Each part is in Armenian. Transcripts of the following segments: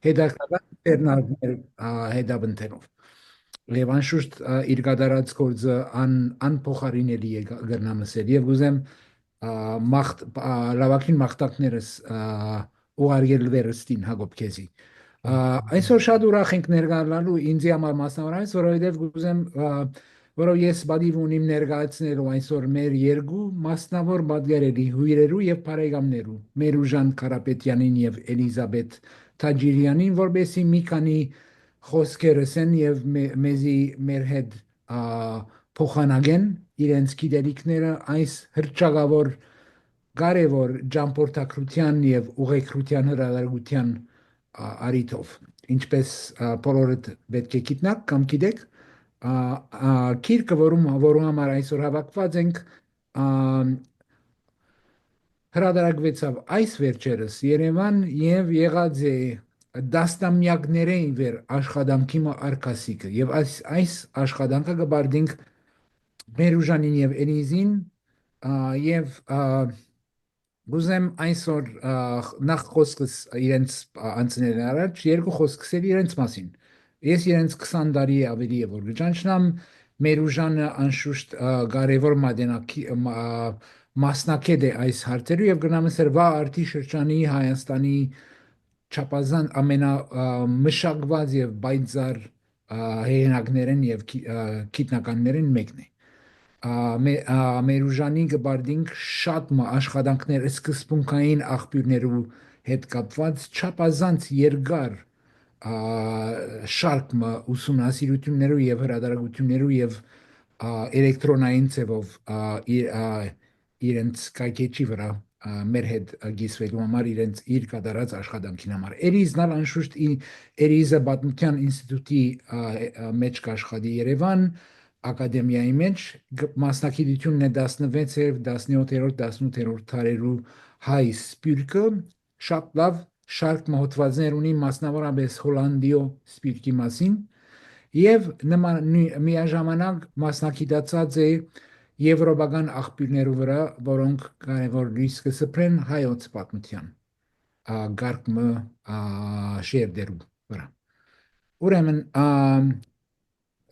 հետաքրքրական տերնարներ հետապնդելով։ Եվ անշուշտ իր գդարած գործը անփոխարինելի է գրնամսել եւ ուզեմ լավակին մաղթակներս ուղարկել վերստին Հակոբ քեզի այսօր շատ ուրախ ենք ներկայանալու ինձ համար մասնավորապես որովհետեւ գուզեմ որով ես բադիվ ունիմ ներկայացնելու այսօր մեր երկու մասնավոր պատգերելի հյուրերու եւ բարեկամներու Մերուժան Կարապետյանին եւ Էլիզաբետ Թաջիրյանին որբեսի մի քանի խոսքերս են եւ մեզի մեր հետ փոխանագեն իրենց գիտելիքները այս հրճագավոր կարևոր ճամփորդակրության եւ ուղեկրության հրավերության արիթով ինչպես բոլորդ պետք է գիտնաք կամ գիտեք քիրքը որում համար այսօր հավաքված ենք հրադարագվեցավ այս վերջերս Երևան եւ եղած է դաստամյակներին վեր աշխատանքի արկասիկը եւ այս աշխատանքը կբարդինք Մերուժանին եւ Էլիզին եւ գուզեմ այսօր նախ խոսքս իրենց անցնել առաջ երկու խոսքսեր իրենց մասին ես իրենց 20 տարի ավելի է որ գճանչնամ Մերուժանը անշուշտ կարևոր մատենակի մասնակետ է այս հարցերու եւ գնամսեր վա արտի շրջանի Հայաստանի չափազան ամենամշակված եւ բայձար հեղինակներն եւ գիտնականներն մեկն է Մերուժանի գբարդինք շատ աշխատանքներ սկզբունքային աղբյուրներու հետ կապված չափազանց երկար շարք ուսումնասիրություններով եւ հրադարագություններով եւ էլեկտրոնային ձևով իրենց կայքեչի վրա մեր հետ գիսվելու համար իրենց իր կատարած աշխատանքին համար Էլիզնալ անշուշտ Էլիզա Պատմության ինստիտուտի մեջ կաշխատի Երևան ակադեմիայի մեջ մասնակցությունն է 16-րդ 17-րդ 18-րդ դարերու հայ սպյուրքը շատ լավ շարք մոդվածներ ունի մասնավորապես Հոլանդիո սպիրկի մասին եւ միաժամանակ մասնակցած է եվրոպական աղբյուրներու վրա որոնք կարևոր լույս կսփռեն հայոց պատմության գարկմը շերդերու վրա ուրեմն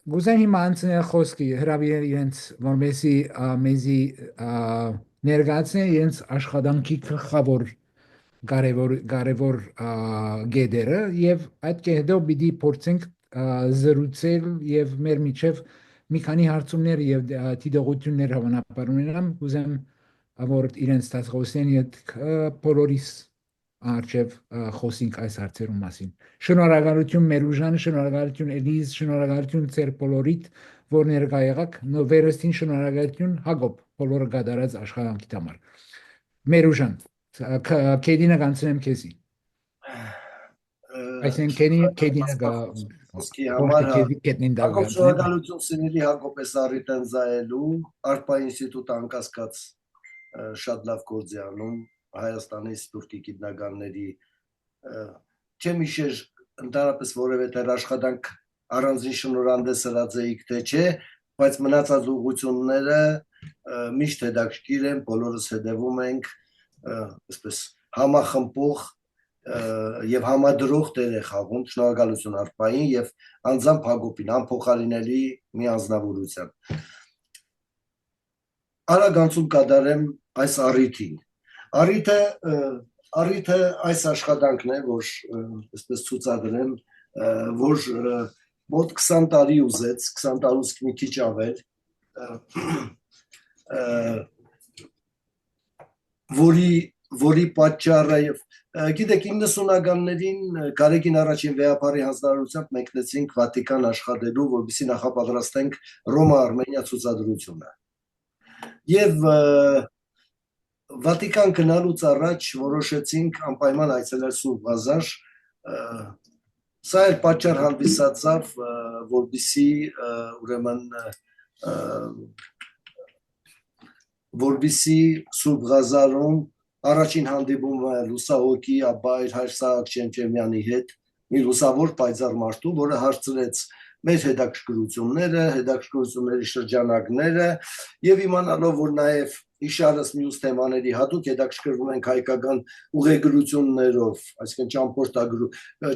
գուզեն հիմա անցնել խոսքի հրավիրել իրենց որմեսի մեզի ներկայացնել իրենց աշխատանքի գլխավոր կարևոր գեդերը եւ այդ կետով պիտի փորձենք զրուցել եւ մեր միջև մի քանի հարցումներ եւ դիտողություններ հավանաբար ունենամ ուզեմ որ իրենց տասխոսեն իդ բոլորիս արչեւ խոսենք այս հարցերու մասին շնորհակալություն Մերուժան շնորհակալություն Էլիզ շնորհակալություն ծեր բոլորիդ որ ներկա եղաք վերստին շնորհակալություն Հակոբ բոլորը գդարած աշխատանքի համար Մերուժան Քեդինը կանցնեմ քեզի այսինքն քեդինը Ոսկի համար Հակոբ շնորհակալություն սիրելի Հակոբ էս առիթ են զայելու Արփա ինստիտուտ անկասկած շատ լավ գործ է անում Հայաստանի սպյուրքի գիտնականների չեմ իշեր ընդհանրապես որևէ տեղ աշխատանք առանձին շնորհանդես հրաձեիք թե չէ բայց մնացած ուղղությունները միշտ հետաքրքիր են բոլորս հետևում ենք այսպես համախմբող եւ համադրող տեղ է խաղում շնորհակալություն Արփային եւ անձամբ Հակոբին անփոխարինելի մի անձնավորության Արագանցում կատարեմ այս առիթին առիթը այս աշխատանքն է որ այսպես ցուցադրեմ որ մոտ 20 տարի ուզեց 20 տարուց մի քիչ ավել որի պատճառը եւ գիտեք 90-ականներին Գարեգին առաջին վեհապարի հանձնարարությամբ մեկնեցինք Վատիկան աշխատելու որպեսզի նախապատրաստենք Ռոմա-Արմենիա ցուցադրությունը եւ Վատիկան գնալուց առաջ որոշեցինք անպայման այցելել Սուրբ Ղազար սա էլ պատճառ հանդիսացավ որպեսզի ուրեմն որպեսզի Սուրբ Ղազարում առաջին հանդիպումը լուսահոգի Աբայր Հայր Սահակ Չեմչեմյանի հետ մի լուսավոր պայծառ մարդու, որը հարցրեց մեր հետաքրքրությունների շրջանակները եւ իմանալով որ նաեւ իշարս մյուս թեմաների հատուկ հետաքրքրվում ենք հայկական ուղեգրություններով, այսինքն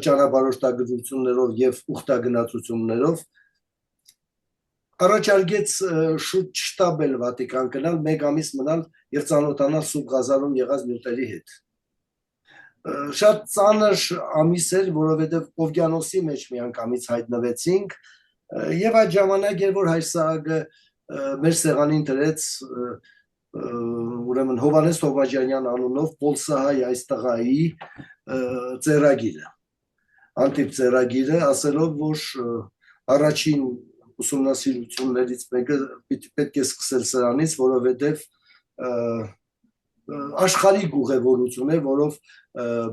ճանապարհորդագրություններով եւ ուխտագնացություններով, առաջարկեց շուտ չտաբել Վատիկան գնալ, մեկ ամիս մնալ եւ ծանոթանալ Սուրբ Ղազարում եղած նյութերի հետ։ Շատ ծանր ամիս էր, որովհետեւ օվկիանոսի մեջ միանգամից հայտնվեցինք եւ այդ ժամանակ էր որ հայր Սահակը մեր սեղանին դրեց ուրեմն Հովհաննես Թովմաջանյան անունով Պոլսահայ այս տղայի ծերագիրը, անտիպ ծերագիրը, ասելով որ առաջին ուսումնասիրություններից մեկը պետք է սկսել սրանից, որովհետև աշխարհիկ ուղևորություն է, որով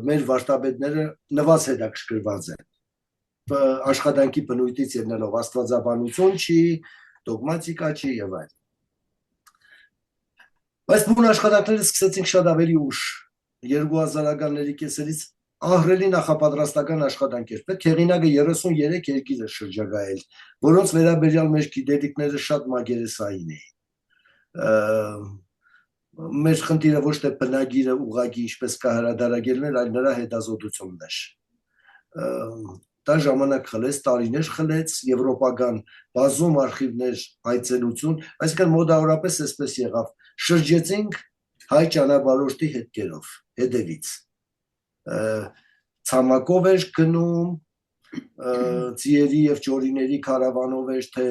մեր վարդապետները նվազ հետաքրքրված են։ Աշխատանքի բնույթից ելնելով աստվածաբանություն չի, դոգմատիկա չի եւ այլն։ Բայց բուն աշխատանքները սկսեցինք շատ ավելի ուշ, 2000-ականների կեսերից ահռելի նախապատրաստական աշխատանք էր պետք, հեղինակը 33 երկիր է շրջագայել, որոնց վերաբերյալ մեր գիտելիքները շատ մակերեսային էին։ Մեր խնդիրը ոչ թե բնագիրը ուղղակի ինչպես կահրադարագելն էր, այլ նրա հետազոտությունն էր։ Դա ժամանակ խլեց, տարիներ խլեց, եվրոպական բազում արխիվներ այցելություն, այսինքն մոտավորապես այսպես եղավ, շրջեցինք հայ ճանապարհորդի հետքերով, հետևից։ Ցամաքով էր գնում, ծիերի եւ ջորիների քարավանով էր, թե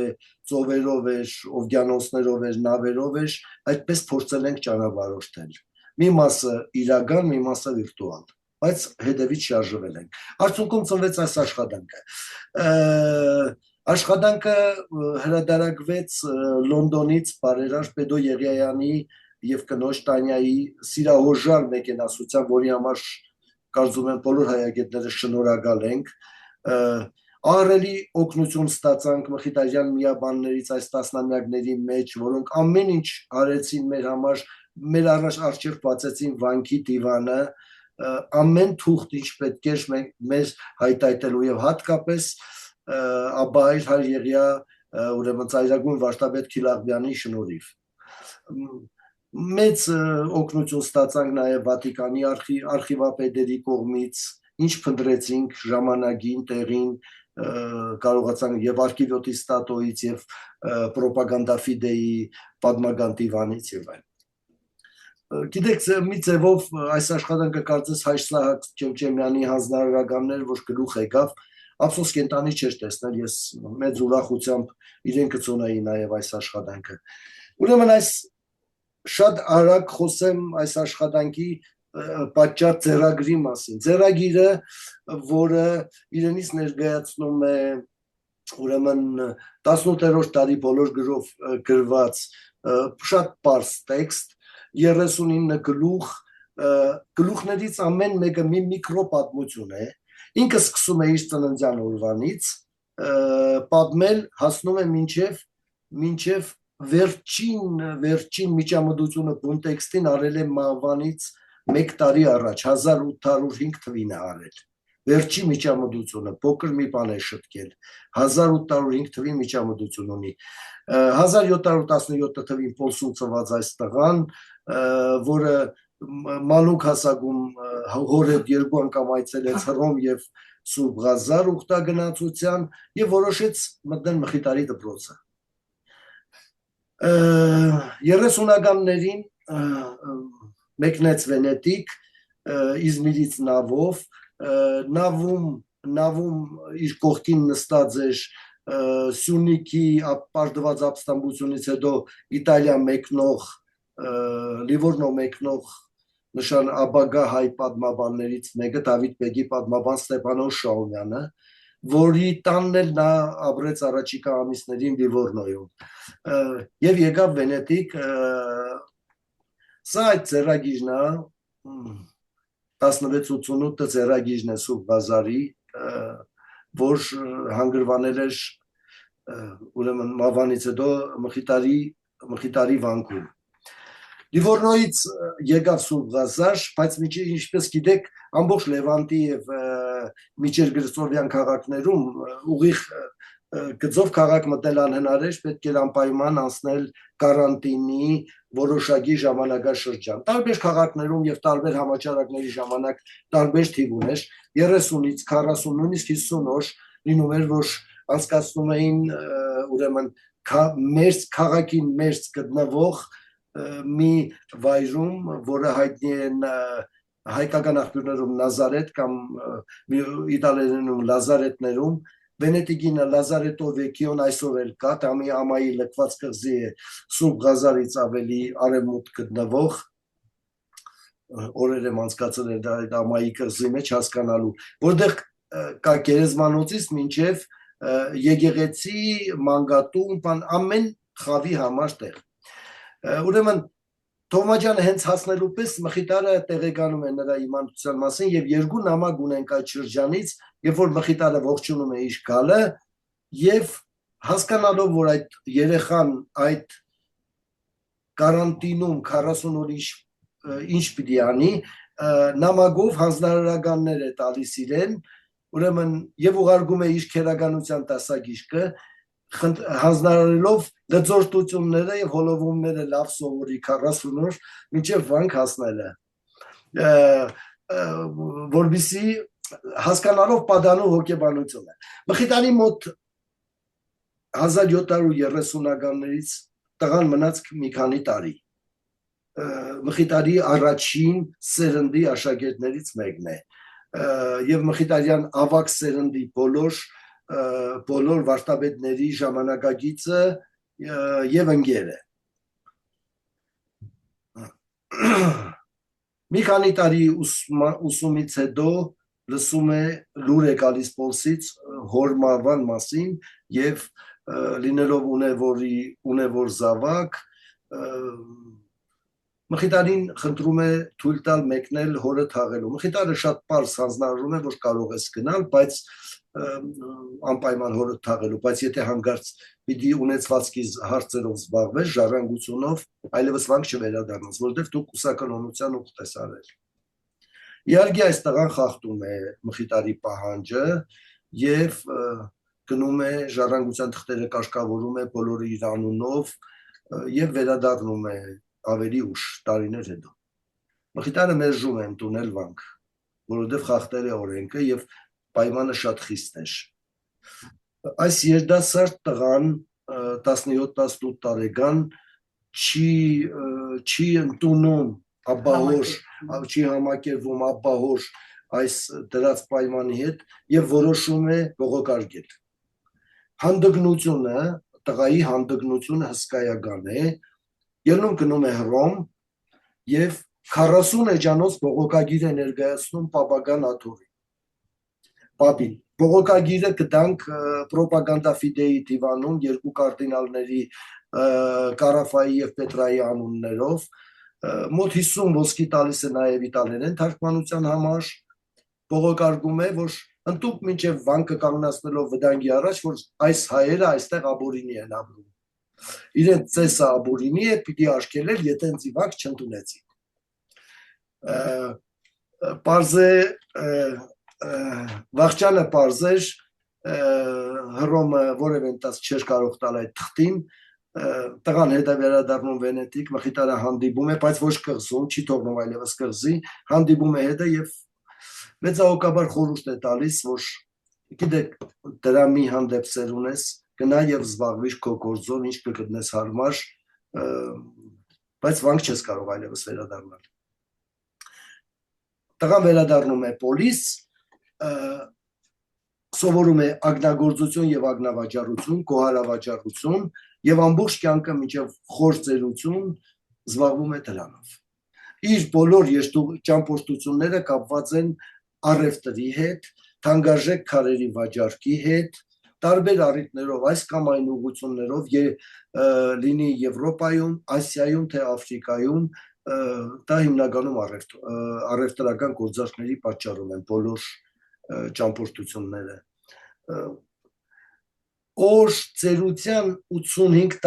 ծովերով էր, օվկիանոսներով էր, նավերով էր, այդպես փորձել ենք ճանապարհորդել։ Մի մասը իրական, մի մասը վիրտուալ, բայց հետևից շարժվել ենք։ Արդյունքում ծնվեց այս աշխատանքը։ Աշխատանքը հրատարակվեց Լոնդոնից բարերար Պեդո Եղիայանի եւ կնոջ Տանյայի սիրահորժար մեկենասությամբ, որի համար կարծում եմ բոլոր հայագետները շնորհակալ ենք, ահռելի օգնություն ստացանք մխիթարյան միաբաններից այս տասնամյակների մեջ, որոնք ամեն ինչ արեցին մեր համար, մեր առջև բացեցին վանքի դիվանը, ամեն թուղթ ինչ պետք էր մեզ հայտայտելու եւ հատկապես Աբայր Հայր Եղիա ուրեմն ծայրագույն վարդապետ Քիլաղբյանի շնորհիվ։ Մեծ օգնություն ստացանք նաև Վատիկանի արխիվապետերի կողմից, ինչ փնտրեցինք ժամանակին, տեղին, կարողացանք եւ Արքիվիոտի ստատոից եւ Պրոպագանդա Ֆիդեի պատմական դիվանից եւ այլն։ Գիտեք, մի ձևով այս աշխատանքը կարծես Հայր Սահակ Չեմչեմյանի հանձնարարականներ, որ գլուխ եկավ, ափսոս կենտանի չէր տեսնել, ես մեծ ուրախությամբ իրեն կցոնայի նաև այս աշխատանքը։ Ուրեմն այս շատ արագ խոսեմ այս աշխատանքի պատճառ ձեռագրի մասին։ Ձեռագիրը, որը իրենից ներկայացնում է ուրեմն 18-րդ դարի բոլոր գրով գրված շատ պարզ տեքստ, 39 գլուխ, գլուխներից ամեն մեկը մի միկրոպատմություն է, ինքը սկսում է իր ծննդյան օրվանից, պատմել հասնում է մինչև վերջին միջամտությունը բուն տեքստին արել է մահվանից 1 տարի առաջ, 1805 թվին է արել, վերջի միջամտությունը, փոքր մի բան է շտկել, 1805 թվի միջամտություն ունի, 1717 թվին Պոլսում ծնված այս տղան, որը մանուկ հասակում հորը 2 անգամ այցելեց Հռոմ եւ Սուրբ Ղազար ուխտագնացության եւ որոշեց մտնել Մխիթարի դպրոցը։ 30-ականներին մեկնեց Վենետիկ, Իզմիրից նավում իր կողքին նստած էր Սյունիքի պարտված ապստամբությունից հետո Իտալիա մեկնող, Լիվորնո մեկնող նշան աբագա հայ պատմաբաններից մեկը Դավիթ Բեգի պատմաբան Ստեփանոս Շաումյանը, որի տանն էլ նա ապրեց առաջիկա ամիսներին Լիվորնոյում եւ եկավ Վենետիկ, սա այդ ծերագիրն է 1688 ծերագիրն է Սուրբ Ղազարի, որ հանգրվանել էր ուրեմն մահվանից հետո Մխիթարի վանքում։ Լիվորնոյից եկավ Սուրբ Ղազար, բայց ինչպես գիտեք, ամբողջ Լևանտի եւ միջերգրծովյան քաղաքներում ուղիղ գծով քաղաք մտնել անհնարին, պետք է անպայման անցնել կարանտինի որոշակի ժամանակաշրջան։ Տարբեր քաղաքներում եւ տարբեր համաճարակների ժամանակ տարբեր թիվ ուներ, 30-ից 40, նույնիսկ 50 օր լինում էր, որ անցկացնում էին ուրեմն մեր քաղաքին մերձ գտնվող մի վայրում, որը հայտնի են հայկական աղբյուրներում Նազարեթ կամ իտալերենում Լազարետներում, Վենետիկինը Լազարետո Վեկիոն այսօր էլ կա, տամի ամայի լքված կղզի է Սուրբ Ղազարից ավելի արևմուտք գտնվող, օրեր եմ անցկացել այդ ամայի կղզի մեջ հասկանալու, որտեղ կա գերեզմանոցից մինչև եկեղեցի, մանգատում, ամեն խավի համար տեղ։ Ուրեմն Թովմաջյանը հենց հասնելու պես Մխիթարը տեղեկանում է նրա իմանության մասին եւ երկու նամակ ունենք այդ շրջանից, երբ որ Մխիթարը ողջունում է իր գալը եւ հասկանալով, որ այդ երեխան այդ կարանտինում 40 օր ինչ պիտի անի, նամակով հանձնարարականներ է տալիս իրեն, ուրեմն եւ ուղարկում է իր քերականության դասագիրքը, հանձնարարելով դժոխտությունները եւ հոլովումները լավ սովորի 40 օր մինչեւ վանք հասնելը, որբիսի հասկանալով պատանու հոգեբանությունը։ Մխիթարի մոտ 1730-ականներից տղան մնաց մի քանի տարի։ Մխիթարի առաջին սերնդի աշակերտներից մեկն է եւ Մխիթարյան ավակ սերնդի բոլոր վարդապետների ժամանակագիծը եւ ընկերը։ Մի քանի տարի ուսումից հետո լսում է լուր է գալիս Պոլսից հոր մահվան մասին եւ լինելով ունևոր զավակ Մխիթարին խնդրում է թույլ տալ մեկնել հորը թաղելու։ Մխիթարը շատ պարզ հանձնարարում է, որ կարող ես գնալ, բայց անպայման հորը թաղելու, բայց եթե հանգարց պիտի ունեցվածքի հարցերով զբաղվես, ժառանգությունով, այլևս վանք չվերադառնաս, որովհետև դու կուսակալոնության ուխտ ես արել։ Իհարկե այս տղան խախտում է Մխիթարի պահանջը եւ գնում է ժառանգության թղթերը կարգավորում է բոլորը իր անունով եւ վերադառնում է ավելի ուշ տարիներ հետո։ Մխիթարը մերժում է ընդունել վանք, որովհետև խախտել է օրենքը եւ պայմանը շատ խիստ էր։ Այս երիտասարդ տղան 17-18 տարեկան չի ընդունում ապահոր, չի համակերպվում ապահոր այս դրած պայմանի հետ եւ որոշում է բողոքարկել։ Հանդգնությունը, տղայի հանդգնությունը հսկայական է, ելնում գնում է Հռոմ եւ 40 էջանոց բողոքագիր է ներկայացնում պապական աթոռին։ Պապին բողոքագիրը կտանք պրոպագանդա ֆիդեի դիվանում երկու կարդինալների Կարաֆայի եւ Պետրայի անուններով մոտ 50 ոսկի տալիս է նաեւ իտալերեն թարգմանության համար, բողոքարկում է, որ ընդդուք մինչև վանքը կանգնացնելով վտանգի առաջ, որ այս հայերը այստեղ աբորինի են ապրում։ Իրեն ծեսը աբորինի է, պիտի աշկելել, եթե ընձի վանք չընդունեցին։ Պարզ է, վաղճանը պարզ էր, Հռոմը որևէ տաս չէր կարող տալ այդ թղթին, տղան հետ է վերադառնում Վենետիկ, Մխիթարը հանդիպում է, բայց ոչ կղզում, չի թողնում այլևս կղզի, հանդիպում է հետը եւ մեծահոգաբար խորհուրդ է տալիս, որ գիտեք, դրա մի հանդեպ սեր ունես, գնա եւ զբաղվիր քո գործով, ինչ կգտնես հարմար, բայց վանք չես կարող այլևս վերադառնալ։ Տղան վերադառնում է Պոլիս, սովորում է ագնագործություն եւ ագնավաճառություն, կոհարավաճառություն եւ ամբողջ կյանքը մինչեւ խոր ծերություն զբաղվում է դրանով։ Իր բոլոր ճամփորդությունները կապված են առևտրի հետ, թանկարժեք քարերի վաճառքի հետ, տարբեր առիթներով, այս կամ այն ուղղություններով լինի Եվրոպայում, Ասիայում, թե Աֆրիկայում, դա հիմնականում առևտրական գործարքների պատճառով են բոլոր ճամփորդությունները։ Օր ծերության 85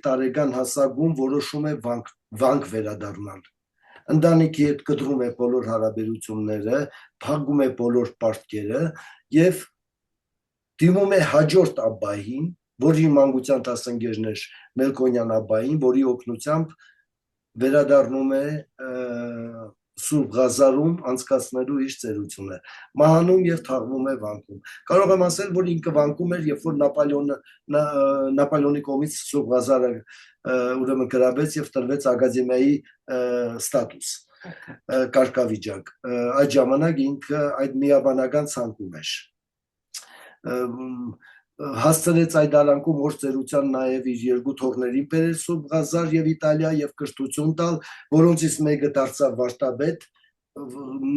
տարեկան հասակում որոշում է վանք վերադառնալ։ Ընտանիքի հետ կտրում է բոլոր հարաբերությունները, փակում է բոլոր պարտքերը եւ դիմում է հաջորդ աբային, որի մանկության դասընկերներ Մելքոնյան աբային, որի օգնությամբ վերադառնում է Սուրբ Ղազարում անցկացնելու իր ծերությունը, մահանում եւ թաղվում է վանքում։ Կարող եմ ասել, որ ինքը վանքում էր, երբ որ Նապոլեոնի կողմից Սուրբ Ղազարը ուրեմն գրավեց եւ տրվեց ակադեմիայի ստատուս, կարգավիճակ։ Այդ ժամանակ ինքը այդ միաբանական ցանկում էր։ Հասցրեց այդ ալանքում որ ծերության նաև իր երկու թողներին բերել Սուրբ Ղազար եւ Իտալիա եւ կրթություն տալ, որոնցից մեկը դարձավ վարդապետ,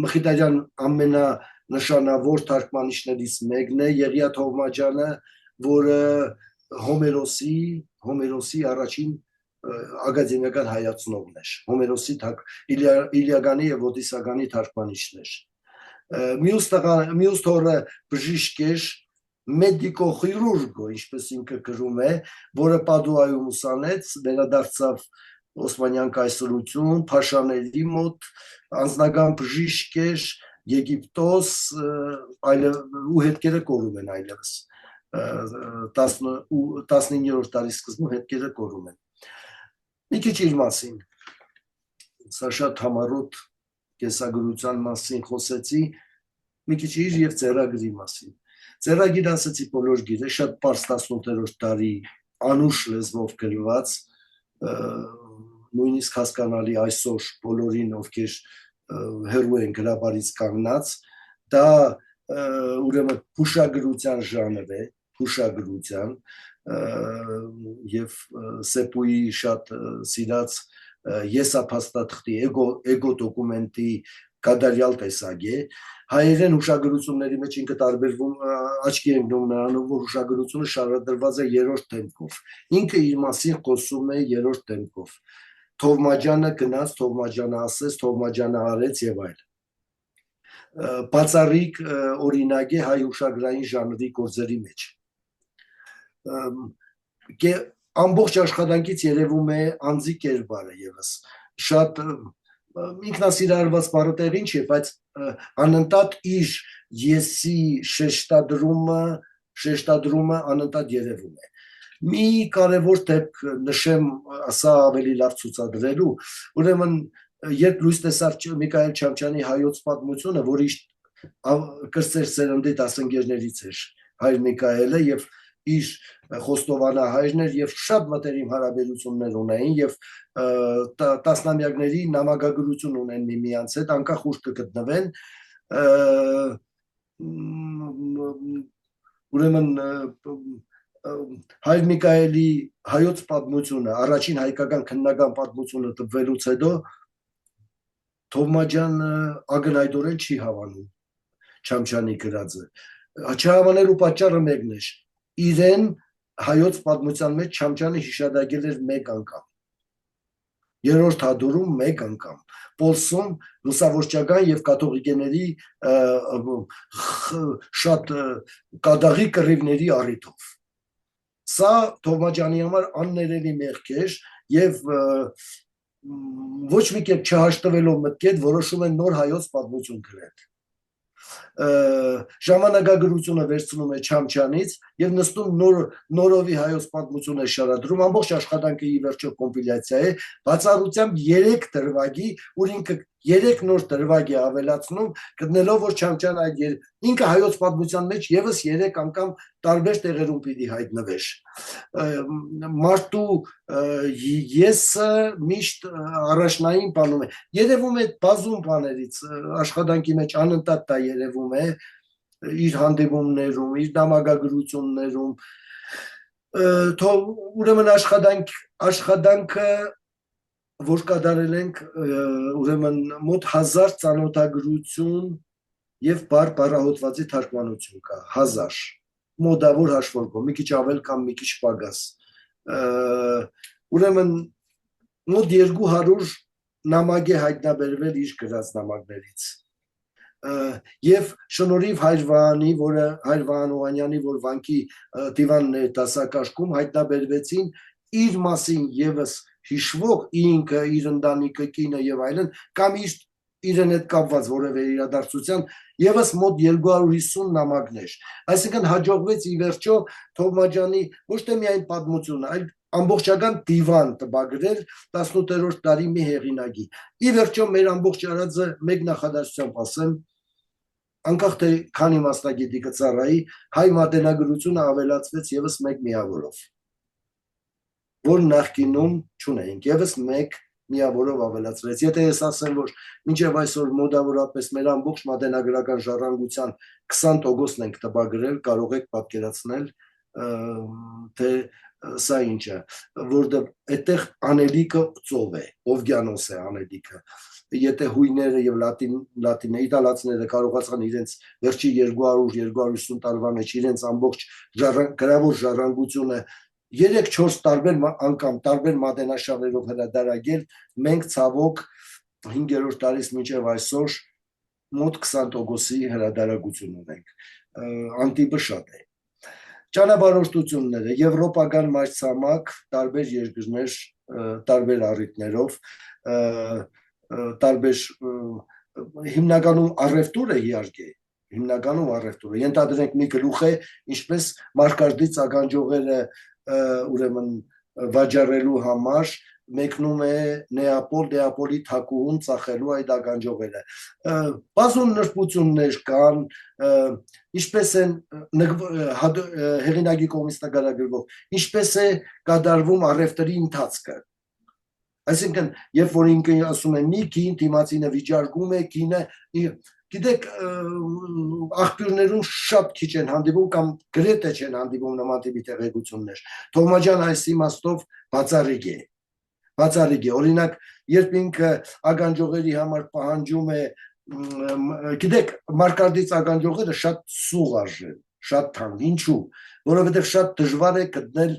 Մխիթարյան ամենանշանավոր թարգմանիչներից մեկն է, Եղիա Թովմաջյանը, որը Հոմերոսի առաջին ակադեմիական հայացնողն էր, Հոմերոսի Իլիադանի եւ Օդիսեայի թարգմանիչն էր։ Մյուս թորը բժիշկ էր, մեդիկո խիրուրգո, ինչպես ինքը գրում է, որը Պադուայում ուսանեց, վերադարձավ Օսմանյան կայսրություն, Փաշաների մոտ, անձնական բժիշկ էր, Եգիպտոս, ու հետքերը կորում են այլևս, 19-րդ դարի սկզբում հետքերը կորում են։ Մի քիչ իր մասին, սա շատ համառոտ կեսագրության մասին խոսեցի, մի քիչ իր եւ ծերագրի մասին։ Ծերագիր ասացի բոլոր գիրը, շատ պարզ 18-րդ դարի անուշ լեզվով գրված, նույնիսկ հասկանալի այսօր բոլորին, ովքեր հեռու են գրաբարից կանգնած, դա ուրեմն հուշագրության ժանր է, հուշագրության եւ Սեպուի շատ սիրած եսափաստաթղթի էգո դոկումենտի կադարյալ տեսակ է, հայերեն հուշագրությունների մեջ ինքը տարբերվում, աչքի ենք դնում նրանով, որ հուշագրությունը շարադրված է երրորդ դեմքով, ինքը իր մասին խոսում է երրորդ դեմքով, Թովմաջյանը գնաց, Թովմաջյանը ասեց, Թովմաջյանը արեց եւ այլ։ Բացառիկ օրինակ է հայ հուշագրային ժանրի գործերի մեջ։ Ամբողջ աշխատանքից երևում է անձի կերպարը եւս, շատ ինքնասիրարված բառը տեղին չէ, բայց անընդհատ իր եսի շեշտադրումը անընդհատ երևում է։ Մի կարևոր դեպք նշեմ, ասա ավելի լավ ցուցադրելու, ուրեմն երբ լույս տեսավ Միքայել Չամչյանի հայոց պատմությունը, որի կրտսեր սերնդի դասընկերներից էր հայր Միքայելը եւ իր խոստովանահայրն էր եւ շատ մտերիմ հարաբերություններ ունեին եւ տասնամյակների նամակագրություն ունեն միմյանց հետ, անկախ ուր կգտնվեն, ուրեմն հայր Միքայելի հայոց պատմությունը, առաջին հայկական քննական պատմությունը տպվելուց հետո Թովմաջյանը ակնհայտորեն չի հավանում Չամչյանի գրածը։ Չհավանելու պատճառը մեկն էր, իրեն հայոց պատմության մեջ Չամչյանը հիշադակել էր մեկ անգամ, երրորդ հատորում մեկ անգամ, Պոլսում լուսավորչական եւ կաթողիկեների շատ կադաղի կռիվների առիթով։ Սա Թովմաջյանի համար աններելի մեղք էր եւ ոչ մի կերպ չհաշտվելով մտքի հետ որոշում են նոր հայոց պատմություն գրել։ Ժամանակագրությունը վերցնում է Չամչյանից եւ նստում նորովի հայոց պատմությունը շարադրում, ամբողջ աշխատանքը ի վերջո կոմպիլյացիա է, բացառությամբ 3 դրվագի, ուր ինքը 3 նոր դրվագ է ավելացնում, գտնելով որ Չամչյանը այդ ինքը հայոց պատմության մեջ եւս 3 անգամ տարբեր տեղերում պիտի հայտնվեր։ Մարդու եսը միշտ առաջնային բանում է։ Երևում է բազում բաներից աշխատանքի մեջ անընդհատ դա երևում է իր հանդիպումներում, իր նամակագրություններում, ուրեմն աշխատանքը որ կատարել ենք ուրեմն մոտ 1000 ծանոթագրություն եւ բառահոտվածի թարգմանություն կա, 1000 մոդավոր հաշվարկով, մի քիչ ավել կամ մի քիչ պակաս, ուրեմն մոտ 200 նամակ է հայտնաբերվել իր գրած նամակներից եւ շնորհիվ հայր Վահանի, որը հայր Վահան Օհանյանի, որ վանքի դիվանն է դասակարգում, հայտնաբերվեցին իր մասին եւս հիշվող ինքը, իր ընտանիքը, կինը եւ այլն, կամ իրեն հետ կապված որևէ իրադարձության եւս մոտ 250 նամակներ։ Այսինքն հաջողվեց ի վերջո Թովմաջյանի ոչ թե միայն պատմությունը, այլ ամբողջական դիվան տպագրել 18-րդ դարի մի հեղինակի։ Ի վերջո մեր ամբողջ արածը մեկ նախադասությամբ ասեմ, անկախ թե քանի մասնագետի կծառայի, հայ մատենագրությունը ավելացվեց եւս մեկ միավորով, որ նախկինում չունեինք, եւս մեկ միավորով ավելացվեց։ Եթե ես ասեմ, որ մինչև այսօր մոտավորապես մեր ամբողջ մատենագրական ժառանգության 20%-ն ենք տպագրել, կարող եք պատկերացնել, թե սա ինչ է, որտեղ այդտեղ անելիքը ծով է, Օվգիանոս է անելիքը։ Եթե հույները եւ իտալացիները կարողացան իրենց վերջի 200-250 տարվա մեջ իրենց ամբողջ գրավոր ժառանգությունը 3-4 տարբեր անգամ տարբեր մատենաշավերով հրադարագել, մենք ցավոք 5-րդ դարից մինչև այսօր մոտ 20%-ի հրադարագություն ունենք, անտիպը շատ է։ Ճանապարհորդությունները, եվրոպական մայրցամաք, տարբեր երկրներ, տարբեր առիթներով, տարբեր հիմնականում առևտուրը իհարկե, հիմնականում առևտուրը, ենթադրենք մի գլուխ է, ինչպես մարկարդից ականջողերը ուրեմն վաճառելու համար մեկնում է Նեապոլ, Նեապոլի թագուհուն ծախելու այդ ականջողերը։ Բազում նրբություններ կան, ինչպես են հեղինակի կողմից նկարագրվող, ինչպես է կատարվում առևտրի ընթացքը։ Այսինքն, երբ որ ինքը ասում է մի կին, դիմացինը վիճարկում է, կինը, գիտեք, աղբյուրներում շատ քիչ են հանդիպում կամ գրեթե չեն հանդիպում նման տիպի տեղեկություններ։ Թովմաջյանը այս իմաստով բացառիկ է։ Օրինակ, երբ ինքը ականջողերի համար պահանջում է, գիտեք, մարկարդից ականջողերը շատ սուղ արժեն, շատ թանկ, ինչու, որովհետև շատ դժվար է գտնել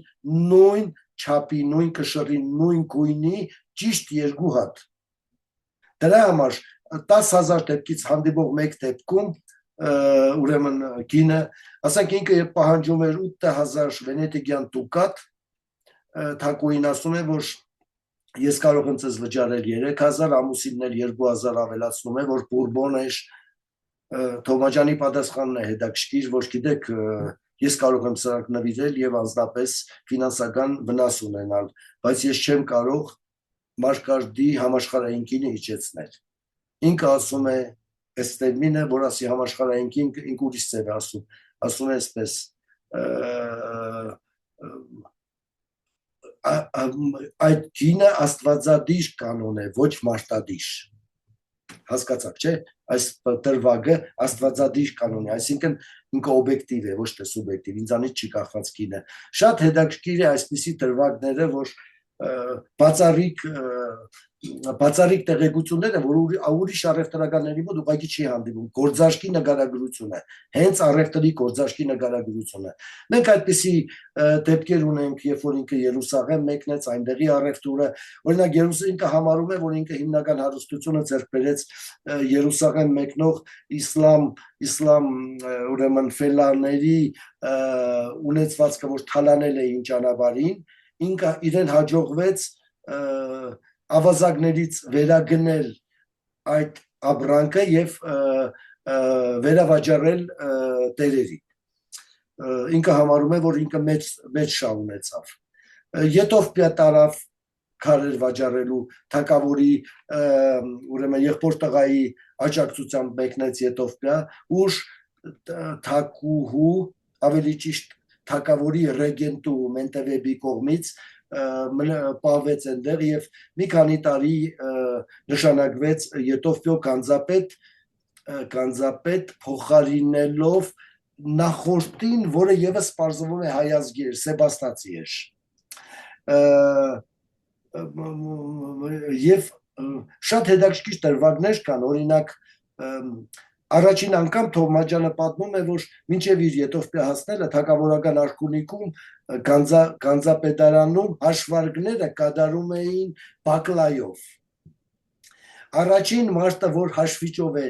նույն չափի, նույն կշռի, նույն գույնի ճիշտ 2 հատ։ Դրա համար 10,000 դեպքից հանդիպող մեկ դեպքում ուրեմն կինը, ասենք ինքը երբ պահանջում էր 8,000 վենետիկյան դուկատ, թագուհին ասում է, որ ես կարող եմ ձեզ վճարել 3,000, ամուսինն էլ 2,000 ավելացնում է, որ բուրբոն էր։ Թովմաջյանի պատասխանն է հետաքրքիր, որ գիտեք, ես կարող եմ սրանք նվիրել եւ անձնապես ֆինանսական վնաս ունենալ, բայց ես չեմ կարող մարկարդի համաշխարհային կինը իջեցնել։ Ինքը ասում է, այս տերմինը, որ ասի համաշխարհային կին, ինքը ուրիշ ձև է ասում է այսպես, այդ կինը աստվածադիր կանոն է, ոչ մարտադիր։ Հասկացաք, չէ՞, այս դրվագը աստվածադիր կանոն է, այսինքն ինքը օբյեկտիվ է, ոչ թե սուբյեկտիվ, ինձանից չի կախված կինը։ Շատ հետաքրքիր է այսպիսի դրվագները, որ բացառիկ տեղեկությունները, որ ուրիշ առևտրականների մոտ ուղղակի չի հանդիպում, գործարքի նկարագրությունը, հենց առևտրի գործարքի նկարագրությունը։ Մենք այդպիսի դեպքեր ունենք, երբ որ ինքը Երուսաղեմ մեկնեց, այնտեղի առևտուրը, օրինակ ինքը համարում է, որ ինքը հիմնական հարստությունը ձեռք բերեց Երուսաղեմ մեկնող իսլամ ուրեմն ֆելաների ունեցվածքը, որ թալանել էին ճանապարհին, ինքը իրեն հաջողվեց ավազակներից վերագնել այդ ապրանքը եւ վերավաճառել տերերի։ Ինքը համարում է, որ ինքը մեծ շահ ունեցավ։ Եթովպիա տարավ քարեր վաճառելու, թագավորի ուրեմն եղբոր տղայի աջակցությամբ մեկնեց Եթովպիա, ուր թագուհու, ավելի ճիշտ թագավորի ռեգենտու Մենտևեբի կողմից պահվեց այնտեղ եւ մի քանի տարի նշանակվեց Եթովպիո գանձապետ փոխարինելով նախորդին, որը եւս պարզվում է հայազգի էր, Սեբաստացի էր։ Եվ շատ հետաքրքիր դրվագներ կան, օրինակ առաջին անգամ Թովմաջյանը պատմում է, որ մինչև իր Եթովպիա հասնելը թագավորական արքունիքում գանձապետարանում հաշվարկները կատարում էին բակլայով։ Առաջին մարդը, որ հաշվիչով է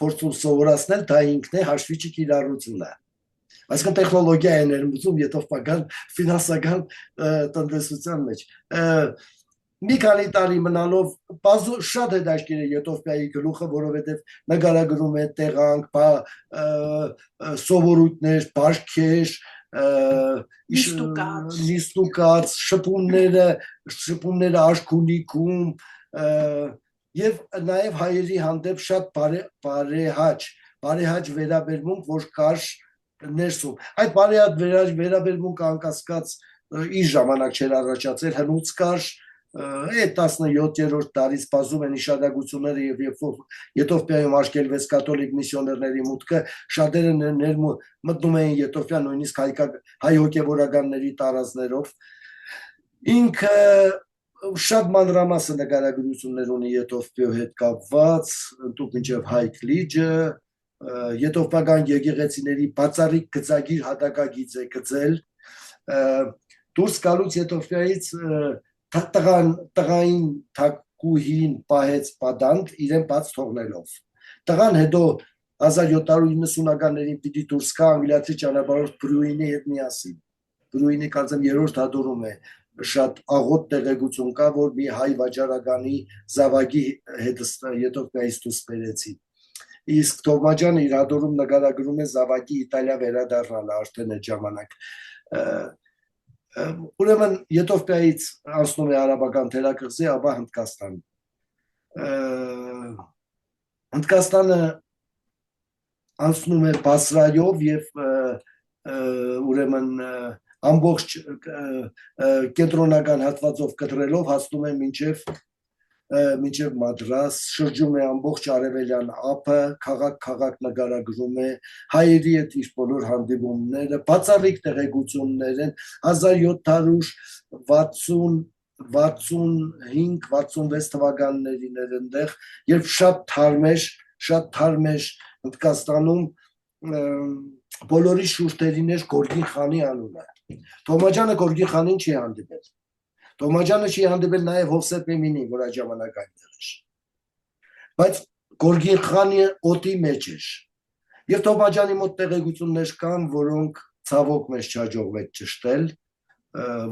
փորձում սովորացնել, դա ինքն է, հաշվիչի կիրառությունը։ Այսինքն տեխնոլոգիա է ներմուծում եթովպական ֆինանսական տնտեսության մեջ։ մի քանի տարի մնալով շատ հետաքրքիր է Եթովպիայի գլուխը, որովհետև նկարագրում է տեղանք, սովորույթներ, բարքեր, նիստուկած, շփումները աշխունիքում եւ նաեւ հայերի հանդեպ շատ բարեհաճ վերաբերմունք, որ կար ներսում։ Այդ բարեհաճ վերաբերմունքը անկասկած իր ժամանակ չէր առաջացել, հնուց կար 17-րդ դարից բազում են իշադակությունները եւ Եթովպիայում արկելվեց կաթոլիկ միսիոներների մուտքը, շատերը մտնում էին Եթովպիա նույնիսկ հայ հոգեվորականների տարածներով։ Ինքը շատ մանրամասն նկարագրություններ ունի Եթովպիայի հետ կապված, դուք մինչև Հայք Լիջը, եթովպական եկեղեցիների բացառիկ գծագիր հատակագիծ է գծել, դուրս գալուց Եթովպիայից տղային թագուհին պահեց պատանդ իրեն բաց թողնելով։ Տղան հետո 1790-ականներին պիտի դուրս գա անգլիացի ճանապարհորդ Բրուինի հետ միասին։ Բրուինի կարծեմ երրորդ հատորում է շատ աղոտ տեղեկություն կա, որ մի հայ վաճառականի զավակի հետ Եթովպիայից դուրս բերեցին։ Իսկ Թովմաջյանը իր հատորում նկարագրում է զավակի Իտալիա վերադառնալը արդեն այդ ժամանակ։ Ուրեմն Եթովպիայից անցնում է արաբական թերակղզի, ապա Հնդկաստան։ Հնդկաստանը անցնում է Բասրայով եւ ուրեմն ամբողջ կենտրոնական հատվածով կտրելով հասնում է մինչև Մադրաս, շրջում է ամբողջ արևելյան ափը, քաղաք նկարագրում է, հայերի հետ իր բոլոր հանդիպումները, բացառիկ տեղեկություններ են 1765-66 թվականներին էր այնտեղ, երբ շատ թարմեր Հնդկաստանում բոլորի շուրթերին էր Գորգին խանի անունը։ Թոմաջյանը Գորգին խանին չի հանդիպել։ Թոմաջյանը չի հանդիպել նաև Հովսեփ Էմինին, որ այդ ժամանակ այնտեղ էր։ Բայց Գորգին խանը օդի մեջ էր։ Եվ Թոմաջյանի մոտ տեղեկություններ կան, որոնք ցավոք մեզ չհաջողվեց ճշտել,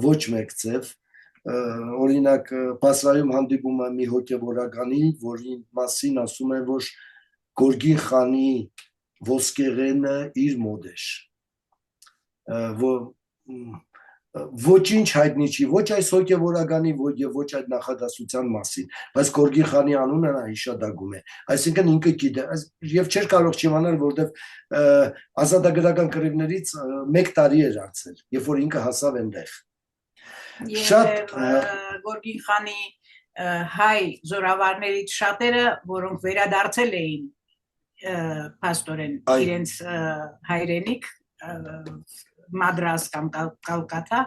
ոչ մեկ ձև։ Օրինակ Բասրայում հանդիպում է մի հոգևորականի, որի մասին ասում են, որ Գորգին խանի ոսկեղենը իր մոտ էր։ Ոչինչ հայտնի չի, ոչ այս հոգևորականի եւ ոչ այդ նախադասության մասին, բայց Գորգին խանի անունը նա հիշադակում է, այսինքն ինքը գիտե եւ չէր կարող չիմանալ, որովհետեւ ազատագրական կռիվներից 1 տարի էր անցել, երբ որ ինքը հասավ այնտեղ։ Շատ Գորգին խանի հայ զորավարներից շատերը, որոնք վերադարձել էին փաստորեն իրենց հայրենիք Մադրաս կամ Կալկատա,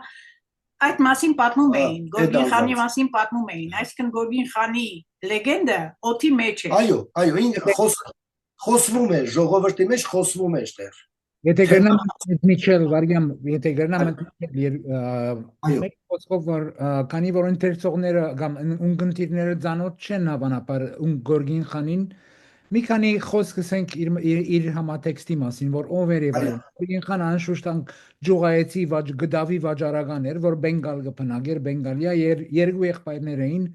այդ մասին պատմում էին, Գորգին խանի մասին պատմում էին, այսինքն Գորգին խանի լեգենդը օդի մեջ է։ Այո, ինքը խոսվում է, ժողովրդի մեջ խոսվում է այդտեղ։ Եթե գնամ Միչել Վարգյան, եթե գնամ մեկ խոսքով որ քանի որ ընթերցողները կամ ունկնդիրները ծանոթ չեն հավանաբար Գորգին խանին, մի քանի խոսք ասենք իր համատեքստի մասին, որ ով էր եւ Գորգին խանը անշուշտ ջուղայեցի գդավի վաճառական էր, որ բենգալ կփնագեր, բենգալիա երկու եղբայրներ էին,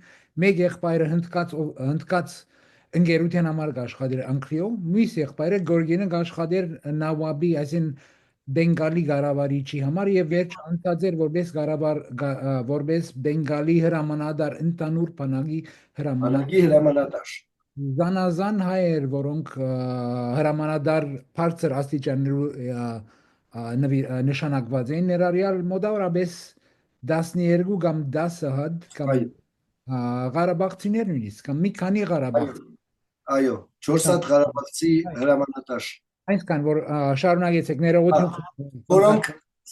մեկ եղբայրը հնդկաց ընկերության համար աշխատեր Անկրիո, մյուս եղբայրը Գորգինը աշխատեր Նավաբի, այսին բենգալի գարավարիչի համար եւ վերջ անցած էր որպես բենգալի հրամանատար ընդանուր բանակի հրամանատար Զանազան հայեր, որոնք հրամանատար բարձր աստիճաններու նշանակված էին, ներառյալ մոտավորապես 12 կամ 10 հատ կամ Ղարաբաղցիներ նույնիսկ, կամ մի քանի Ղարաբաղցի։ Այո, 4 հատ Ղարաբաղցի հրամանատար։ Այսքան որ շարունակեցեք ներողություն։ Որոնք